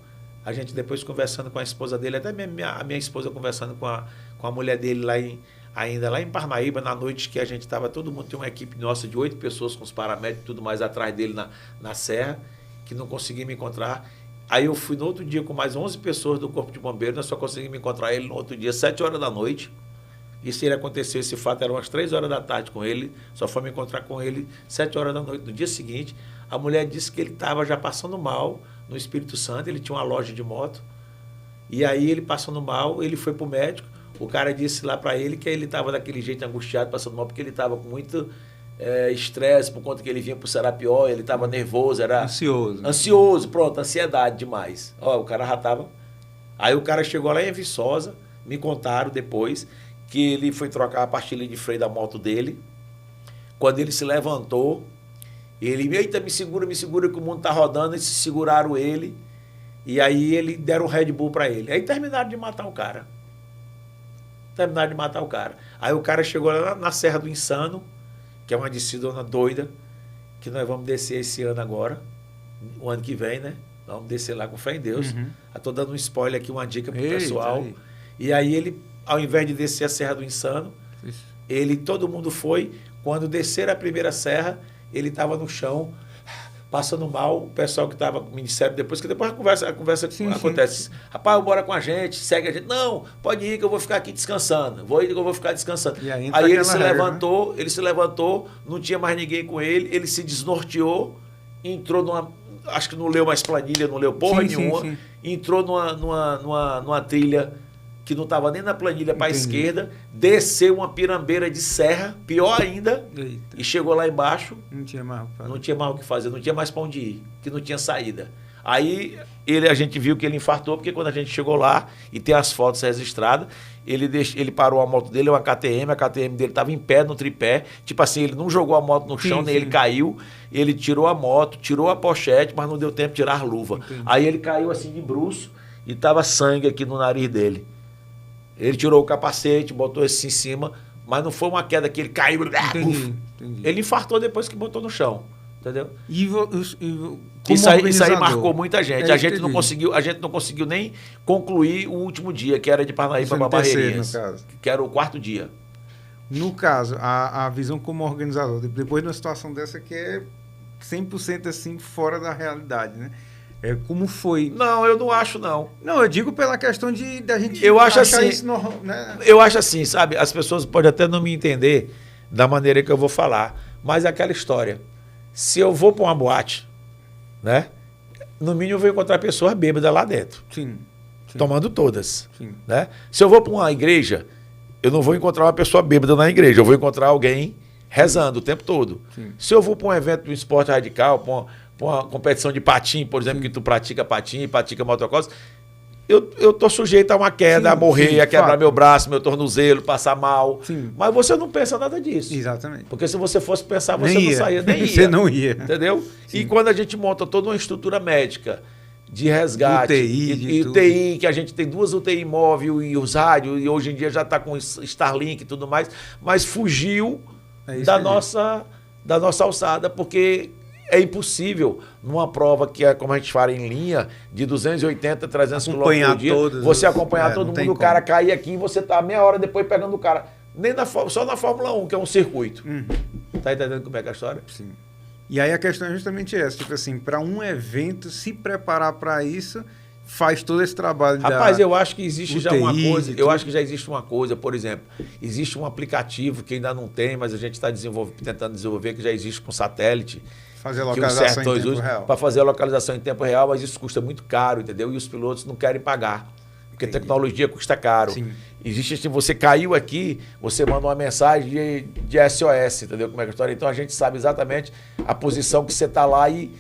A gente depois conversando com a esposa dele, até a minha esposa conversando com a mulher dele ainda lá em Parnaíba, na noite que a gente estava, todo mundo tinha uma equipe nossa de 8 pessoas com os paramédicos e tudo mais atrás dele na serra, que não consegui me encontrar. Aí eu fui no outro dia com mais 11 pessoas do Corpo de Bombeiros, nós só conseguimos encontrar ele no outro dia, 7 horas da noite. E se ele aconteceu, esse fato era umas 3 horas da tarde com ele, só foi me encontrar com ele 7 horas da noite. No dia seguinte, a mulher disse que ele estava já passando mal no Espírito Santo, ele tinha uma loja de moto, e aí ele passando mal, ele foi para o médico. O cara disse lá para ele que ele estava daquele jeito angustiado, passando mal, porque ele estava com muito estresse, por conta que ele vinha para o Serapió, ele estava nervoso, era... Ansioso, pronto, ansiedade demais. O cara já estava... Aí o cara chegou lá em Viçosa, me contaram depois que ele foi trocar a pastilha de freio da moto dele. Quando ele se levantou, ele... Eita, me segura que o mundo tá rodando. E se seguraram ele. E aí ele deram um Red Bull para ele. Aí terminaram de matar o cara. Aí o cara chegou lá na Serra do Insano, que é uma descidona doida, que nós vamos descer esse ano agora, o ano que vem, né? Nós vamos descer lá com fé em Deus. Estou dando um spoiler aqui, uma dica pro pessoal. Aí. E aí ele, ao invés de descer a Serra do Insano, todo mundo foi. Quando descer a primeira serra, ele estava no chão, passando mal. O pessoal que estava me disseram depois, que depois a conversa acontece. Rapaz, bora com a gente, segue a gente. Não, pode ir que eu vou ficar aqui descansando. Vou ir que eu vou ficar descansando. Aí ele se levantou, não tinha mais ninguém com ele, ele se desnorteou, entrou numa... Acho que não leu mais planilha, não leu porra nenhuma. Entrou numa trilha que não estava nem na planilha para a esquerda, desceu uma pirambeira de serra, pior ainda, e chegou lá embaixo. Não tinha mais o que fazer, não tinha mais para onde ir, que não tinha saída. Aí a gente viu que ele infartou, porque quando a gente chegou lá, e tem as fotos registradas, ele parou a moto dele, uma KTM, a KTM dele estava em pé no tripé, tipo assim, ele não jogou a moto no chão, nem ele caiu, ele tirou a moto, tirou a pochete, mas não deu tempo de tirar a luva. Aí ele caiu assim de bruço e estava sangue aqui no nariz dele. Ele tirou o capacete, botou esse em cima, mas não foi uma queda que ele caiu. Entendi. Ele infartou depois que botou no chão. Entendeu? Isso aí marcou muita gente. A gente não conseguiu nem concluir o último dia, que era de Parnaíba para Barreirinhas, que era o 4º dia. No caso, a visão como organizador, depois de uma situação dessa que é 100% assim fora da realidade, né? Como foi? Não, eu não acho, não. Não, eu digo pela questão da gente eu acho achar assim, isso né? Eu acho assim, sabe? As pessoas podem até não me entender da maneira que eu vou falar, mas é aquela história. Se eu vou para uma boate, né? No mínimo eu vou encontrar pessoas bêbadas lá dentro. Sim. Tomando todas. Sim. Né? Se eu vou para uma igreja, eu não vou encontrar uma pessoa bêbada na igreja, eu vou encontrar alguém rezando o tempo todo. Sim. Se eu vou para um evento de esporte radical, para uma competição de patim, por exemplo, que tu pratica patim, pratica motocross, eu tô sujeito a uma queda, a morrer, a quebrar meu braço, meu tornozelo, passar mal. Sim. Mas você não pensa nada disso. Exatamente. Porque se você fosse pensar, você não saía, nem ia. Você não ia. Entendeu? Sim. E quando a gente monta toda uma estrutura médica de resgate, UTI, que a gente tem 2 UTI móvel e os rádios, e hoje em dia já está com Starlink e tudo mais, mas fugiu da nossa alçada, porque é impossível, numa prova que é como a gente fala em linha, de 280, 300 km por dia, você acompanhar todo mundo, o cara cair aqui e você tá meia hora depois pegando o cara. Nem só na Fórmula 1, que é um circuito. Tá entendendo como é que é a história? Sim. E aí a questão é justamente essa, tipo assim, para um evento se preparar para isso, faz todo esse trabalho. Rapaz, eu acho que existe já uma coisa, eu acho que já existe uma coisa, por exemplo, existe um aplicativo que ainda não tem, mas a gente está tentando desenvolver, que já existe com satélite. Fazer a localização em tempo real. Para fazer a localização em tempo real, mas isso custa muito caro, entendeu? E os pilotos não querem pagar, porque a tecnologia custa caro. Sim. Existe assim, você caiu aqui, você manda uma mensagem de SOS, entendeu como é que é a história? Então a gente sabe exatamente a posição que você está lá e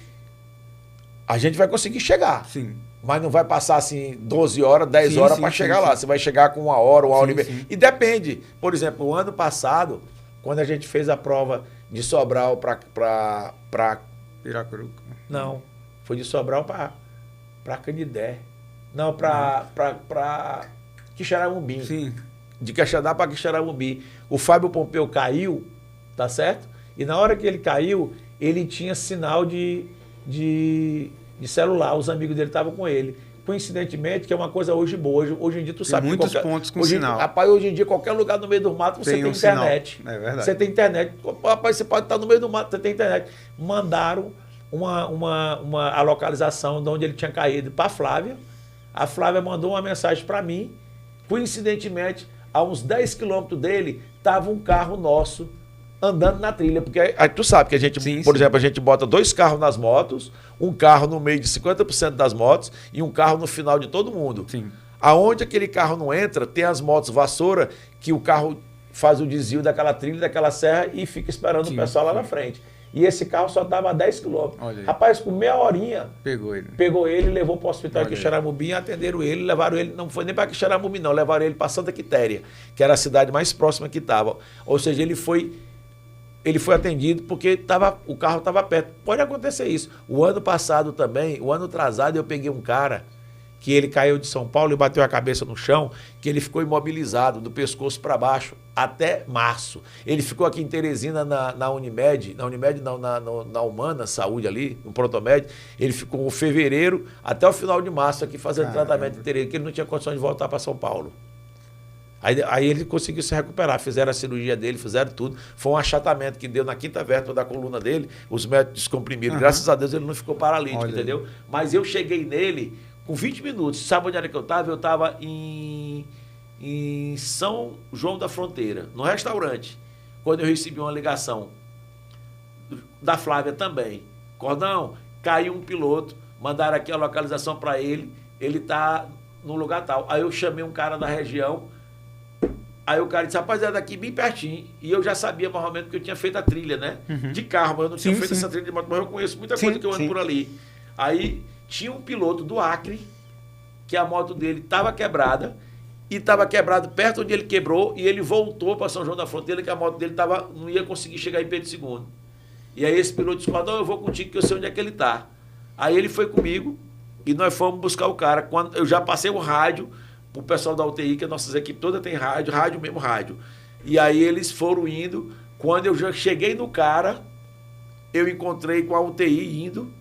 a gente vai conseguir chegar. Sim. Mas não vai passar assim 12 horas, 10 horas para chegar lá. Você vai chegar com 1 hora e meia. E depende. Por exemplo, o ano passado, quando a gente fez a prova de Sobral para Piracuruca. Não, foi de Sobral para Canidé. Não, para Quixeramobim. Sim. De Quixadá para Quixeramobim. O Fábio Pompeu caiu, tá certo? E na hora que ele caiu, ele tinha sinal de celular. Os amigos dele estavam com ele. Coincidentemente, que é uma coisa hoje boa. Hoje em dia tu sabe tem muitos pontos com sinal. Rapaz, hoje em dia, qualquer lugar no meio do mato, você tem internet. É verdade. Você tem internet. Rapaz, você pode estar no meio do mato, você tem internet. Mandaram a localização de onde ele tinha caído para a Flávia. A Flávia mandou uma mensagem para mim. Coincidentemente, a uns 10 quilômetros dele, estava um carro nosso andando na trilha. Porque aí tu sabe que a gente, por exemplo, a gente bota 2 carros nas motos, um carro no meio de 50% das motos e um carro no final de todo mundo. Sim. Aonde aquele carro não entra, tem as motos vassoura, que o carro faz o desvio daquela trilha, daquela serra e fica esperando o pessoal lá na frente. E esse carro só estava a 10 quilômetros. Rapaz, com meia horinha, pegou ele, levou para o hospital de Quixeramobim, atenderam ele, levaram ele, não foi nem para Quixeramobim não, levaram ele para Santa Quitéria, que era a cidade mais próxima que estava. Ou seja, ele foi atendido porque o carro estava perto. Pode acontecer isso. O ano passado também, o ano atrasado, eu peguei um cara que ele caiu de São Paulo e bateu a cabeça no chão, que ele ficou imobilizado do pescoço para baixo até março. Ele ficou aqui em Teresina na Unimed, na Humana Saúde ali, no Prontomed. Ele ficou em fevereiro até o final de março aqui fazendo tratamento em Teresina, que ele não tinha condições de voltar para São Paulo. Aí ele conseguiu se recuperar, fizeram a cirurgia dele, fizeram tudo. Foi um achatamento que deu na quinta vértebra da coluna dele, os médicos descomprimiram. Graças a Deus ele não ficou paralítico, entendeu? Mas eu cheguei nele com 20 minutos. Sabe onde era que eu estava? Eu estava em São João da Fronteira, no restaurante, quando eu recebi uma ligação da Flávia também. Cordão, caiu um piloto, mandaram aqui a localização para ele está no lugar tal. Aí eu chamei um cara da região. Aí o cara disse, rapaz, é daqui bem pertinho. E eu já sabia, mais ou menos, porque eu tinha feito a trilha, né? De carro, mas eu não tinha feito essa trilha de moto, mas eu conheço muita coisa que eu ando por ali. Aí tinha um piloto do Acre, que a moto dele estava quebrada, e estava quebrado perto onde ele quebrou, e ele voltou para São João da Fronteira, que a moto dele não ia conseguir chegar em Pedro II. E aí esse piloto disse, eu vou contigo, que eu sei onde é que ele está. Aí ele foi comigo, e nós fomos buscar o cara. Quando eu já passei o rádio o pessoal da UTI, que as nossas equipes todas têm rádio mesmo rádio. E aí eles foram indo. Quando eu já cheguei no cara, eu encontrei com a UTI indo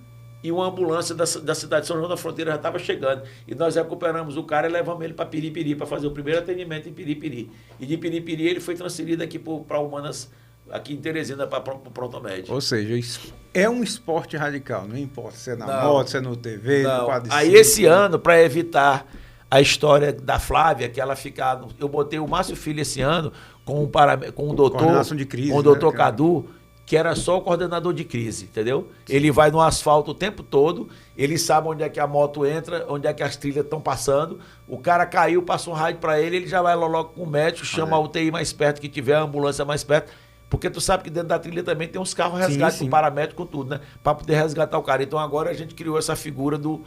e uma ambulância da cidade de São João da Fronteira já estava chegando. E nós recuperamos o cara e levamos ele para Piripiri, para fazer o primeiro atendimento em Piripiri. E de Piripiri ele foi transferido aqui para Humanas, aqui em Teresina, para o Prontomed. Ou seja, isso é um esporte radical, não importa se é na moto, se é no TV, no quadriciclo. Aí esse ano, para evitar a história da Flávia, que ela ficava... Eu botei o Márcio Filho esse ano com o doutor... de crise, com o doutor Cadu, que era só o coordenador de crise, entendeu? Sim. Ele vai no asfalto o tempo todo, ele sabe onde é que a moto entra, onde é que as trilhas estão passando. O cara caiu, passa um rádio para ele, ele já vai logo com o médico, chama a UTI mais perto que tiver, a ambulância mais perto. Porque tu sabe que dentro da trilha também tem uns carros resgate com paramédico, com tudo, né? Para poder resgatar o cara. Então agora a gente criou essa figura do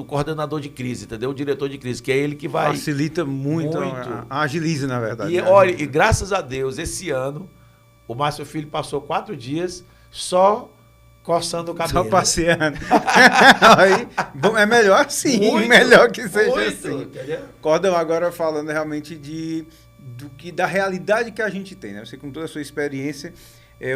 coordenador de crise, entendeu? O diretor de crise, que é ele que vai... Facilita muito. Agiliza, na verdade. E, olha, e graças a Deus, esse ano, o Márcio Filho passou 4 dias só coçando o cabelo. Só passeando. Aí, é melhor assim, melhor que seja assim. Entendeu? Cordão, agora falando realmente da realidade que a gente tem, né? Você com toda a sua experiência...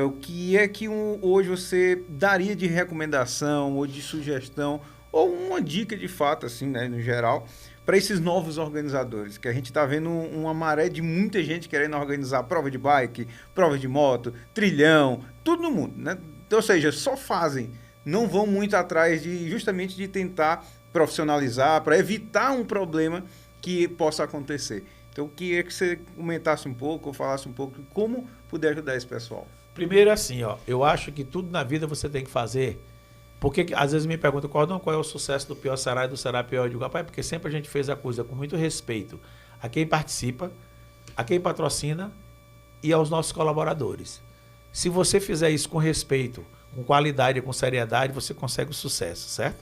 o que é que hoje você daria de recomendação ou de sugestão ou uma dica de fato, assim, né, no geral, para esses novos organizadores, que a gente está vendo uma maré de muita gente querendo organizar prova de bike, prova de moto, trilhão, tudo no mundo, né? Então, ou seja, só fazem, não vão muito atrás justamente de tentar profissionalizar, para evitar um problema que possa acontecer. Então, eu queria que você comentasse um pouco, ou falasse um pouco, como poder ajudar esse pessoal. Primeiro, assim, eu acho que tudo na vida você tem que fazer. Porque às vezes me perguntam, qual é o sucesso do Pior Será e do Será Pior? Eu digo, rapaz, porque sempre a gente fez a coisa com muito respeito a quem participa, a quem patrocina e aos nossos colaboradores. Se você fizer isso com respeito, com qualidade, com seriedade, você consegue o sucesso, certo?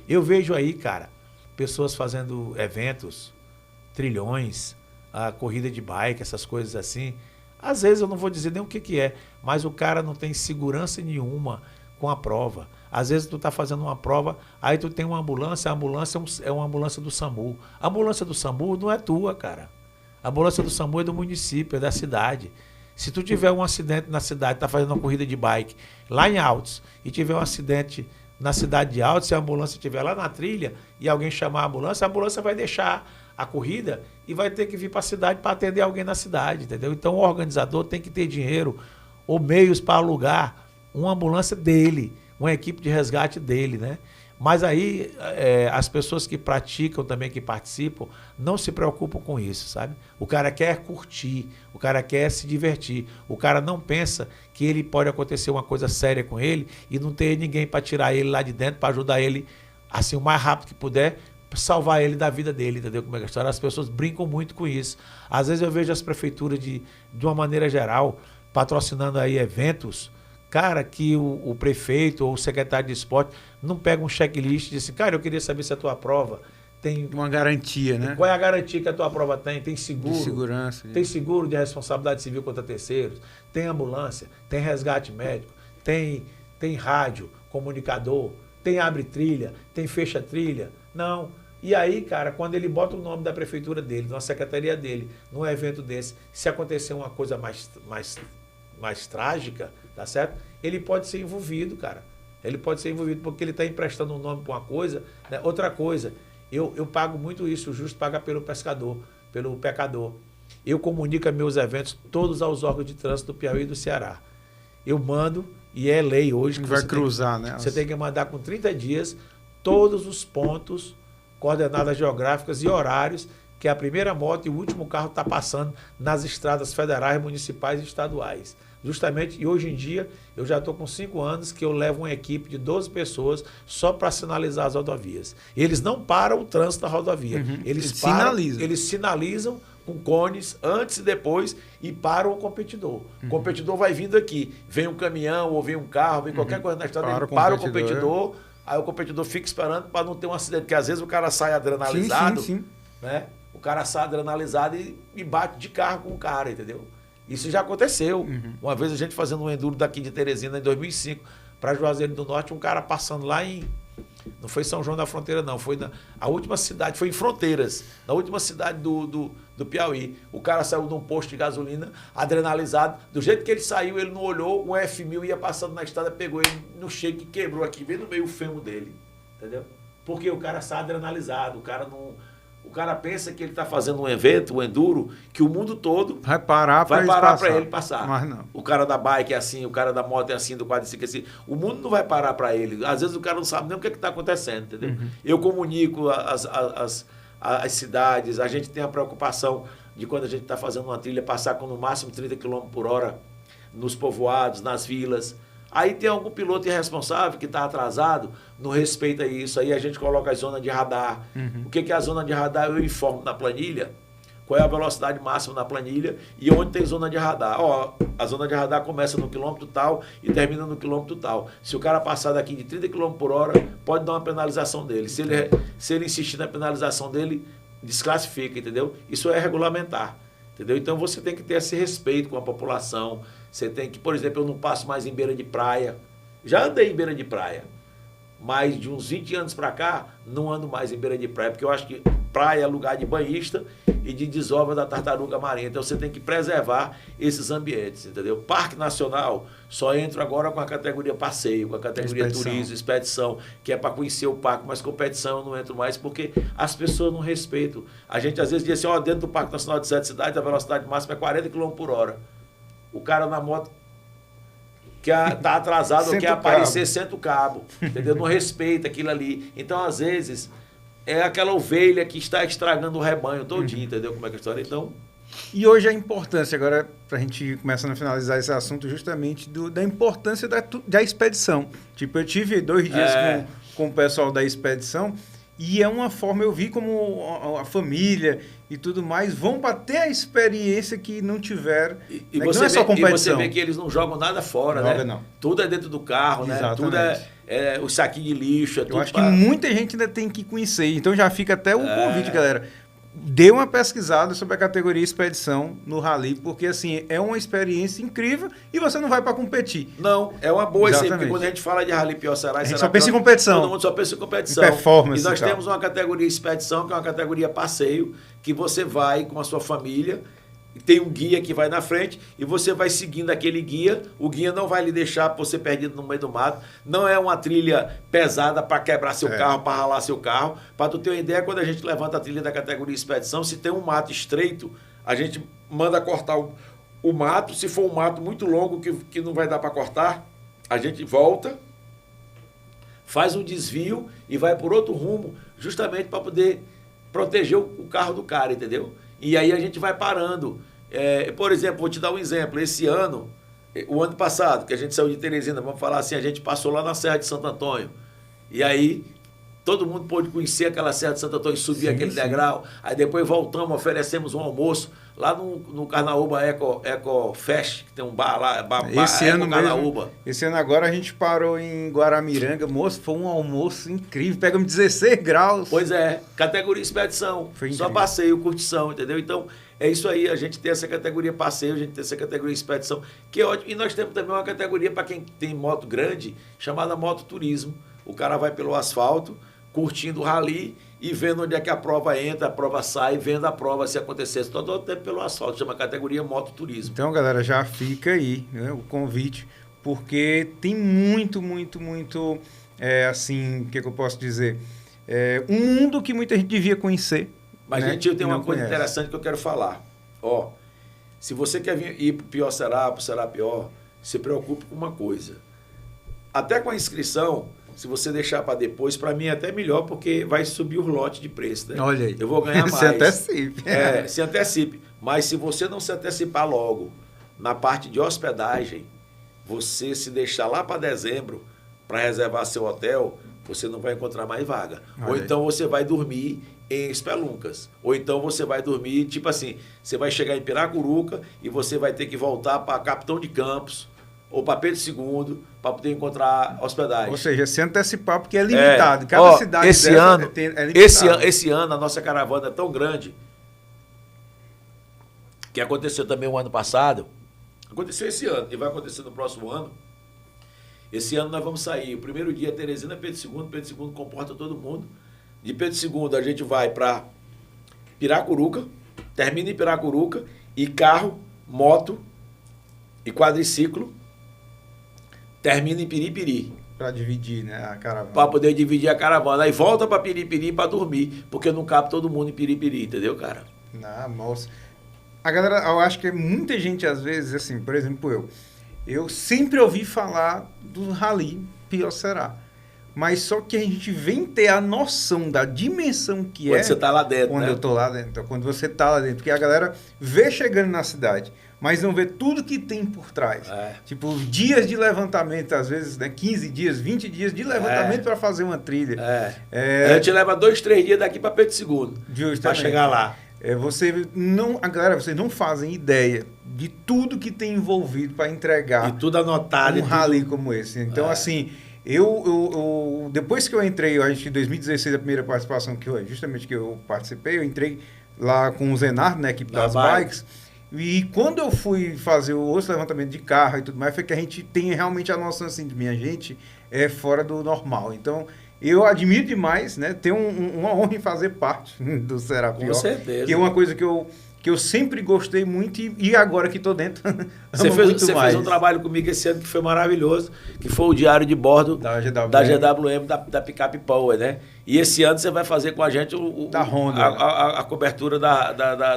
Eu vejo aí, cara, pessoas fazendo eventos, trilhões, a corrida de bike, essas coisas assim. Às vezes eu não vou dizer nem o que é, mas o cara não tem segurança nenhuma com a prova. Às vezes tu tá fazendo uma prova, aí tu tem uma ambulância, a ambulância é uma ambulância do SAMU. A ambulância do SAMU não é tua, cara. A ambulância do SAMU é do município, é da cidade. Se tu tiver um acidente na cidade, tá fazendo uma corrida de bike lá em Altos, e tiver um acidente na cidade de Altos, se a ambulância estiver lá na trilha e alguém chamar a ambulância vai deixar a corrida e vai ter que vir para a cidade para atender alguém na cidade, entendeu? Então o organizador tem que ter dinheiro ou meios para alugar uma ambulância dele, uma equipe de resgate dele, né? Mas aí as pessoas que praticam também, que participam, não se preocupam com isso, sabe? O cara quer curtir, o cara quer se divertir, o cara não pensa que ele pode acontecer uma coisa séria com ele e não ter ninguém para tirar ele lá de dentro, para ajudar ele, assim, o mais rápido que puder, salvar ele da vida dele, entendeu como é que é a história? As pessoas brincam muito com isso. Às vezes eu vejo as prefeituras de uma maneira geral patrocinando aí eventos, cara, que o prefeito ou o secretário de esporte não pega um checklist e diz assim, cara, eu queria saber se a tua prova tem... Uma garantia, né? Qual é a garantia que a tua prova tem? Tem seguro? De segurança. Tem seguro de responsabilidade civil contra terceiros? Tem ambulância? Tem resgate médico? Tem rádio, comunicador? Tem abre trilha? Tem fecha trilha? Não. E aí, cara, quando ele bota o nome da prefeitura dele, na secretaria dele, num evento desse, se acontecer uma coisa mais trágica, tá certo? Ele pode ser envolvido, cara. Ele pode ser envolvido porque ele está emprestando um nome para uma coisa, né? Outra coisa, eu pago muito isso, o justo paga pelo pescador, pelo pecador. Eu comunico meus eventos todos aos órgãos de trânsito do Piauí e do Ceará. Eu mando, e é lei hoje, que vai cruzar, né? Você tem que mandar com 30 dias todos os pontos, coordenadas geográficas e horários que a primeira moto e o último carro está passando nas estradas federais, municipais e estaduais. Justamente, e hoje em dia, eu já estou com 5 anos que eu levo uma equipe de 12 pessoas só para sinalizar as rodovias. Eles não param o trânsito da rodovia. Uhum. Eles sinalizam com cones antes e depois e param o competidor. O competidor vai vindo aqui, vem um caminhão ou vem um carro, vem qualquer coisa na estrada, ele para o competidor, aí o competidor fica esperando para não ter um acidente, porque às vezes o cara sai adrenalizado, sim. Né? O cara sai adrenalizado e bate de carro com o cara, entendeu? Isso já aconteceu. Uma vez a gente fazendo um enduro daqui de Teresina em 2005 para Juazeiro do Norte, um cara passando lá não foi São João da Fronteira não, foi a última cidade, foi em Fronteiras, na última cidade do Piauí. O cara saiu de um posto de gasolina, adrenalizado, do jeito que ele saiu, ele não olhou, um F1000 ia passando na estrada, pegou ele no shake e quebrou aqui, bem no meio o fêmur dele, entendeu? Porque o cara sai adrenalizado, o cara pensa que ele está fazendo um evento, um enduro, que o mundo todo vai parar para ele passar. Mas não. O cara da bike é assim, o cara da moto é assim, do quadriciclo é assim. O mundo não vai parar para ele. Às vezes o cara não sabe nem o que está acontecendo, entendeu? Eu comunico as cidades, a gente tem a preocupação de quando a gente está fazendo uma trilha, passar com no máximo 30 km por hora nos povoados, nas vilas. Aí tem algum piloto irresponsável que está atrasado, não respeita isso. Aí a gente coloca a zona de radar. O que é a zona de radar? Eu informo na planilha qual é a velocidade máxima na planilha e onde tem zona de radar. Ó, a zona de radar começa no quilômetro tal e termina no quilômetro tal. Se o cara passar daqui de 30 km por hora, pode dar uma penalização dele. Se ele insistir na penalização dele, desclassifica, entendeu? Isso é regulamentar. Entendeu? Então você tem que ter esse respeito com a população. Você tem que, por exemplo, eu não passo mais em beira de praia. Já andei em beira de praia. mas de uns 20 anos para cá, não ando mais em beira de praia, porque eu acho que praia é lugar de banhista e de desova da tartaruga marinha. Então você tem que preservar esses ambientes, entendeu? Parque Nacional só entra agora com a categoria passeio, com a categoria turismo, expedição, que é para conhecer o parque, mas competição eu não entro mais porque as pessoas não respeitam. A gente às vezes diz assim, ó, dentro do Parque Nacional de 7 cidades a velocidade máxima é 40 km por hora. O cara na moto que tá atrasado ou quer aparecer, senta o cabo, entendeu? Não respeita aquilo ali. Então, às vezes, é aquela ovelha que está estragando o rebanho todinho, entendeu como é que é a história? Então... E hoje a importância, agora, para a gente começando a finalizar esse assunto, justamente da importância da expedição. Tipo, eu tive 2 dias com o pessoal da expedição e é uma forma, eu vi como a família e tudo mais vão para ter a experiência que não tiveram. E né? Não é só competição. E você vê que eles não jogam nada fora, né? Não. Tudo é dentro do carro, exatamente, né? Tudo é o saquinho de lixo. Eu acho que muita gente ainda tem que conhecer. Então já fica até o convite, galera. Dê uma pesquisada sobre a categoria expedição no Rally, porque assim, é uma experiência incrível e você não vai para competir. Não, é uma boa exemplo, porque quando a gente fala de Rally Piauçerá, a gente só pensa em competição. Todo mundo só pensa em competição. Performance. E nós temos uma categoria expedição, que é uma categoria passeio, que você vai com a sua família, tem um guia que vai na frente e você vai seguindo aquele guia. O guia não vai lhe deixar você perdido no meio do mato. Não é uma trilha pesada para quebrar seu carro, para ralar seu carro. Para tu ter uma ideia, quando a gente levanta a trilha da categoria expedição, se tem um mato estreito, a gente manda cortar o mato. Se for um mato muito longo que não vai dar para cortar, a gente volta, faz um desvio e vai por outro rumo, justamente para poder proteger o carro do cara, entendeu? E aí a gente vai parando. Por exemplo, vou te dar um exemplo. Esse ano, o ano passado, que a gente saiu de Teresina, vamos falar assim, a gente passou lá na Serra de Santo Antônio. E aí, todo mundo pôde conhecer aquela Serra de Santo Antônio, subir aquele degrau. Aí depois voltamos, oferecemos um almoço lá no Carnaúba Eco Fest, que tem um bar lá, esse ano mesmo, esse ano agora a gente parou em Guaramiranga, moço, foi um almoço incrível, pegamos 16 graus. Pois é, categoria expedição, só passeio, curtição, entendeu? Então, é isso aí, a gente tem essa categoria passeio, a gente tem essa categoria expedição, que é ótimo. E nós temos também uma categoria para quem tem moto grande, chamada moto turismo. O cara vai pelo asfalto, curtindo o rally e vendo onde é que a prova entra, a prova sai, vendo a prova se acontecesse todo o tempo pelo asfalto. Chama categoria mototurismo. Então, galera, já fica aí, né, o convite, porque tem muito, assim, o que eu posso dizer? Um mundo que muita gente devia conhecer. Mas, né? Gente, eu tenho uma coisa interessante que eu quero falar. Ó, se você quer ir para o Piauçerá, para o Serapió, se preocupe com uma coisa. Até com a inscrição, se você deixar para depois, para mim é até melhor, porque vai subir o lote de preço, né? Olha aí. Eu vou ganhar mais. Se antecipe. Se antecipe. Mas se você não se antecipar logo na parte de hospedagem, você se deixar lá para dezembro para reservar seu hotel, você não vai encontrar mais vaga. Olha. Ou então você vai dormir em Espeluncas. Ou então você vai dormir, tipo assim, você vai chegar em Piracuruca e você vai ter que voltar para Capitão de Campos ou para Pedro II, para poder encontrar hospedagem. Ou seja, se antecipar, porque é limitado. Cada cidade esse ano, é limitado. Esse ano a nossa caravana é tão grande que aconteceu também o ano passado. Aconteceu esse ano e vai acontecer no próximo ano. Esse ano nós vamos sair. O primeiro dia é Teresina, Pedro II comporta todo mundo. De Pedro II a gente vai para Piracuruca, termina em Piracuruca, e carro, moto e quadriciclo termina em Piripiri. Para dividir, né, a caravana. Para poder dividir a caravana. Aí volta para Piripiri para dormir, porque não cabe todo mundo em Piripiri, entendeu, cara? Não, moça. A galera, eu acho que muita gente, às vezes, assim, por exemplo, eu sempre ouvi falar do Rally Piauçerá. Mas só que a gente vem ter a noção da dimensão que quando você está lá dentro, quando né? eu estou lá dentro, quando você está lá dentro. Porque a galera vê chegando na cidade, mas não vê tudo que tem por trás. Tipo, dias de levantamento, às vezes, né, 15 dias, 20 dias de levantamento para fazer uma trilha. A gente leva 2, 3 dias daqui para Pedro II, para chegar lá. Vocês não fazem ideia de tudo que tem envolvido para entregar e tudo anotado, um rally como esse. Então, assim... Eu depois que eu entrei, eu acho que em 2016, a primeira participação que eu participei, eu entrei lá com o Zenardo, na equipe das bikes, E quando eu fui fazer o osso levantamento de carro e tudo mais, foi que a gente tem realmente a noção assim de minha gente é fora do normal. Então, eu admiro demais, né? Tenho uma honra em fazer parte do Serapior. Com certeza. Que é uma coisa que eu sempre gostei muito e agora que estou dentro, Você fez um trabalho comigo esse ano que foi maravilhoso, que foi o diário de bordo da GWM, da Picape Power, né? E esse ano você vai fazer com a gente da Honda, a cobertura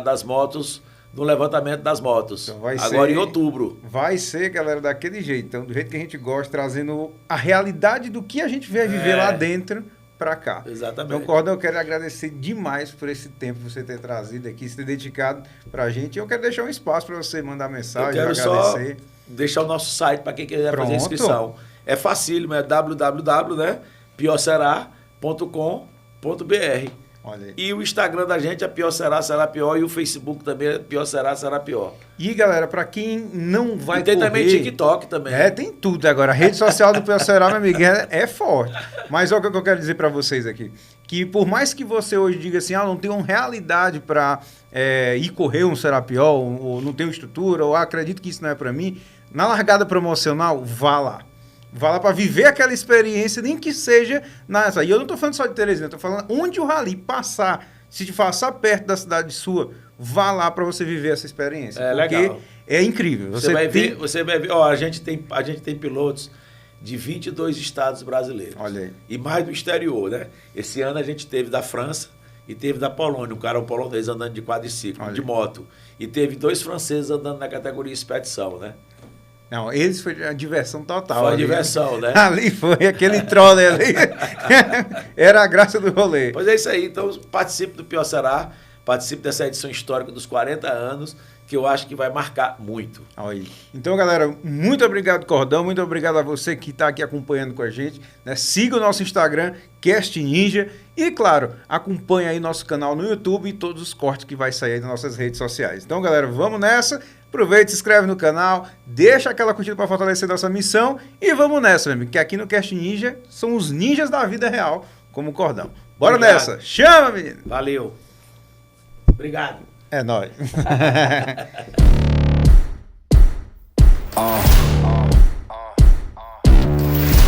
das motos, no levantamento das motos. Então agora em outubro. Vai ser, galera, daquele jeito. Então, do jeito que a gente gosta, trazendo a realidade do que a gente vai viver lá dentro para cá. Exatamente. Então, Cordão, eu quero agradecer demais por esse tempo que você ter trazido aqui, se ter dedicado para a gente. Eu quero deixar um espaço para você mandar mensagem, eu quero agradecer. Só deixar o nosso site para quem quiser fazer inscrição. É facílimo, é www.piorserá.com.br. Olha aí. E o Instagram da gente é Pior Será, Será Pior. E o Facebook também é Pior Será, Será Pior. E, galera, para quem não vai e tem correr... também TikTok também. Tem tudo agora. A rede social do Pior Será, meu amigo, é forte. Mas olha o que eu quero dizer para vocês aqui. Que por mais que você hoje diga assim, não tenho realidade para ir correr um Serapior, ou não tenho estrutura, ou acredito que isso não é para mim, na largada promocional, vá lá. Vá lá para viver aquela experiência, nem que seja nessa. E eu não estou falando só de Teresina, estou falando onde o rally passar, se te passar perto da cidade sua, vá lá para você viver essa experiência. Porque legal. É incrível. Você vai ver, a gente tem pilotos de 22 estados brasileiros. Olha aí. E mais do exterior, né? Esse ano a gente teve da França e teve da Polônia, um cara polonês andando de quadriciclo, de moto. E teve 2 franceses andando na categoria expedição, né? Não, eles foi a diversão total. Foi a diversão, né? Ali foi aquele troller ali. Era a graça do rolê. Pois é isso aí. Então, participe do Pior Será, participe dessa edição histórica dos 40 anos, que eu acho que vai marcar muito. Aí. Então, galera, muito obrigado, Cordão. Muito obrigado a você que está aqui acompanhando com a gente. Né? Siga o nosso Instagram, Cast Ninja. E, claro, acompanhe aí nosso canal no YouTube e todos os cortes que vai sair das nossas redes sociais. Então, galera, vamos nessa. Aproveita, se inscreve no canal, deixa aquela curtida para fortalecer nossa missão e vamos nessa, meu amigo, que aqui no Cast Ninja são os ninjas da vida real, como o Cordão. Bora nessa! Chama, menino! Valeu! Obrigado! É nóis!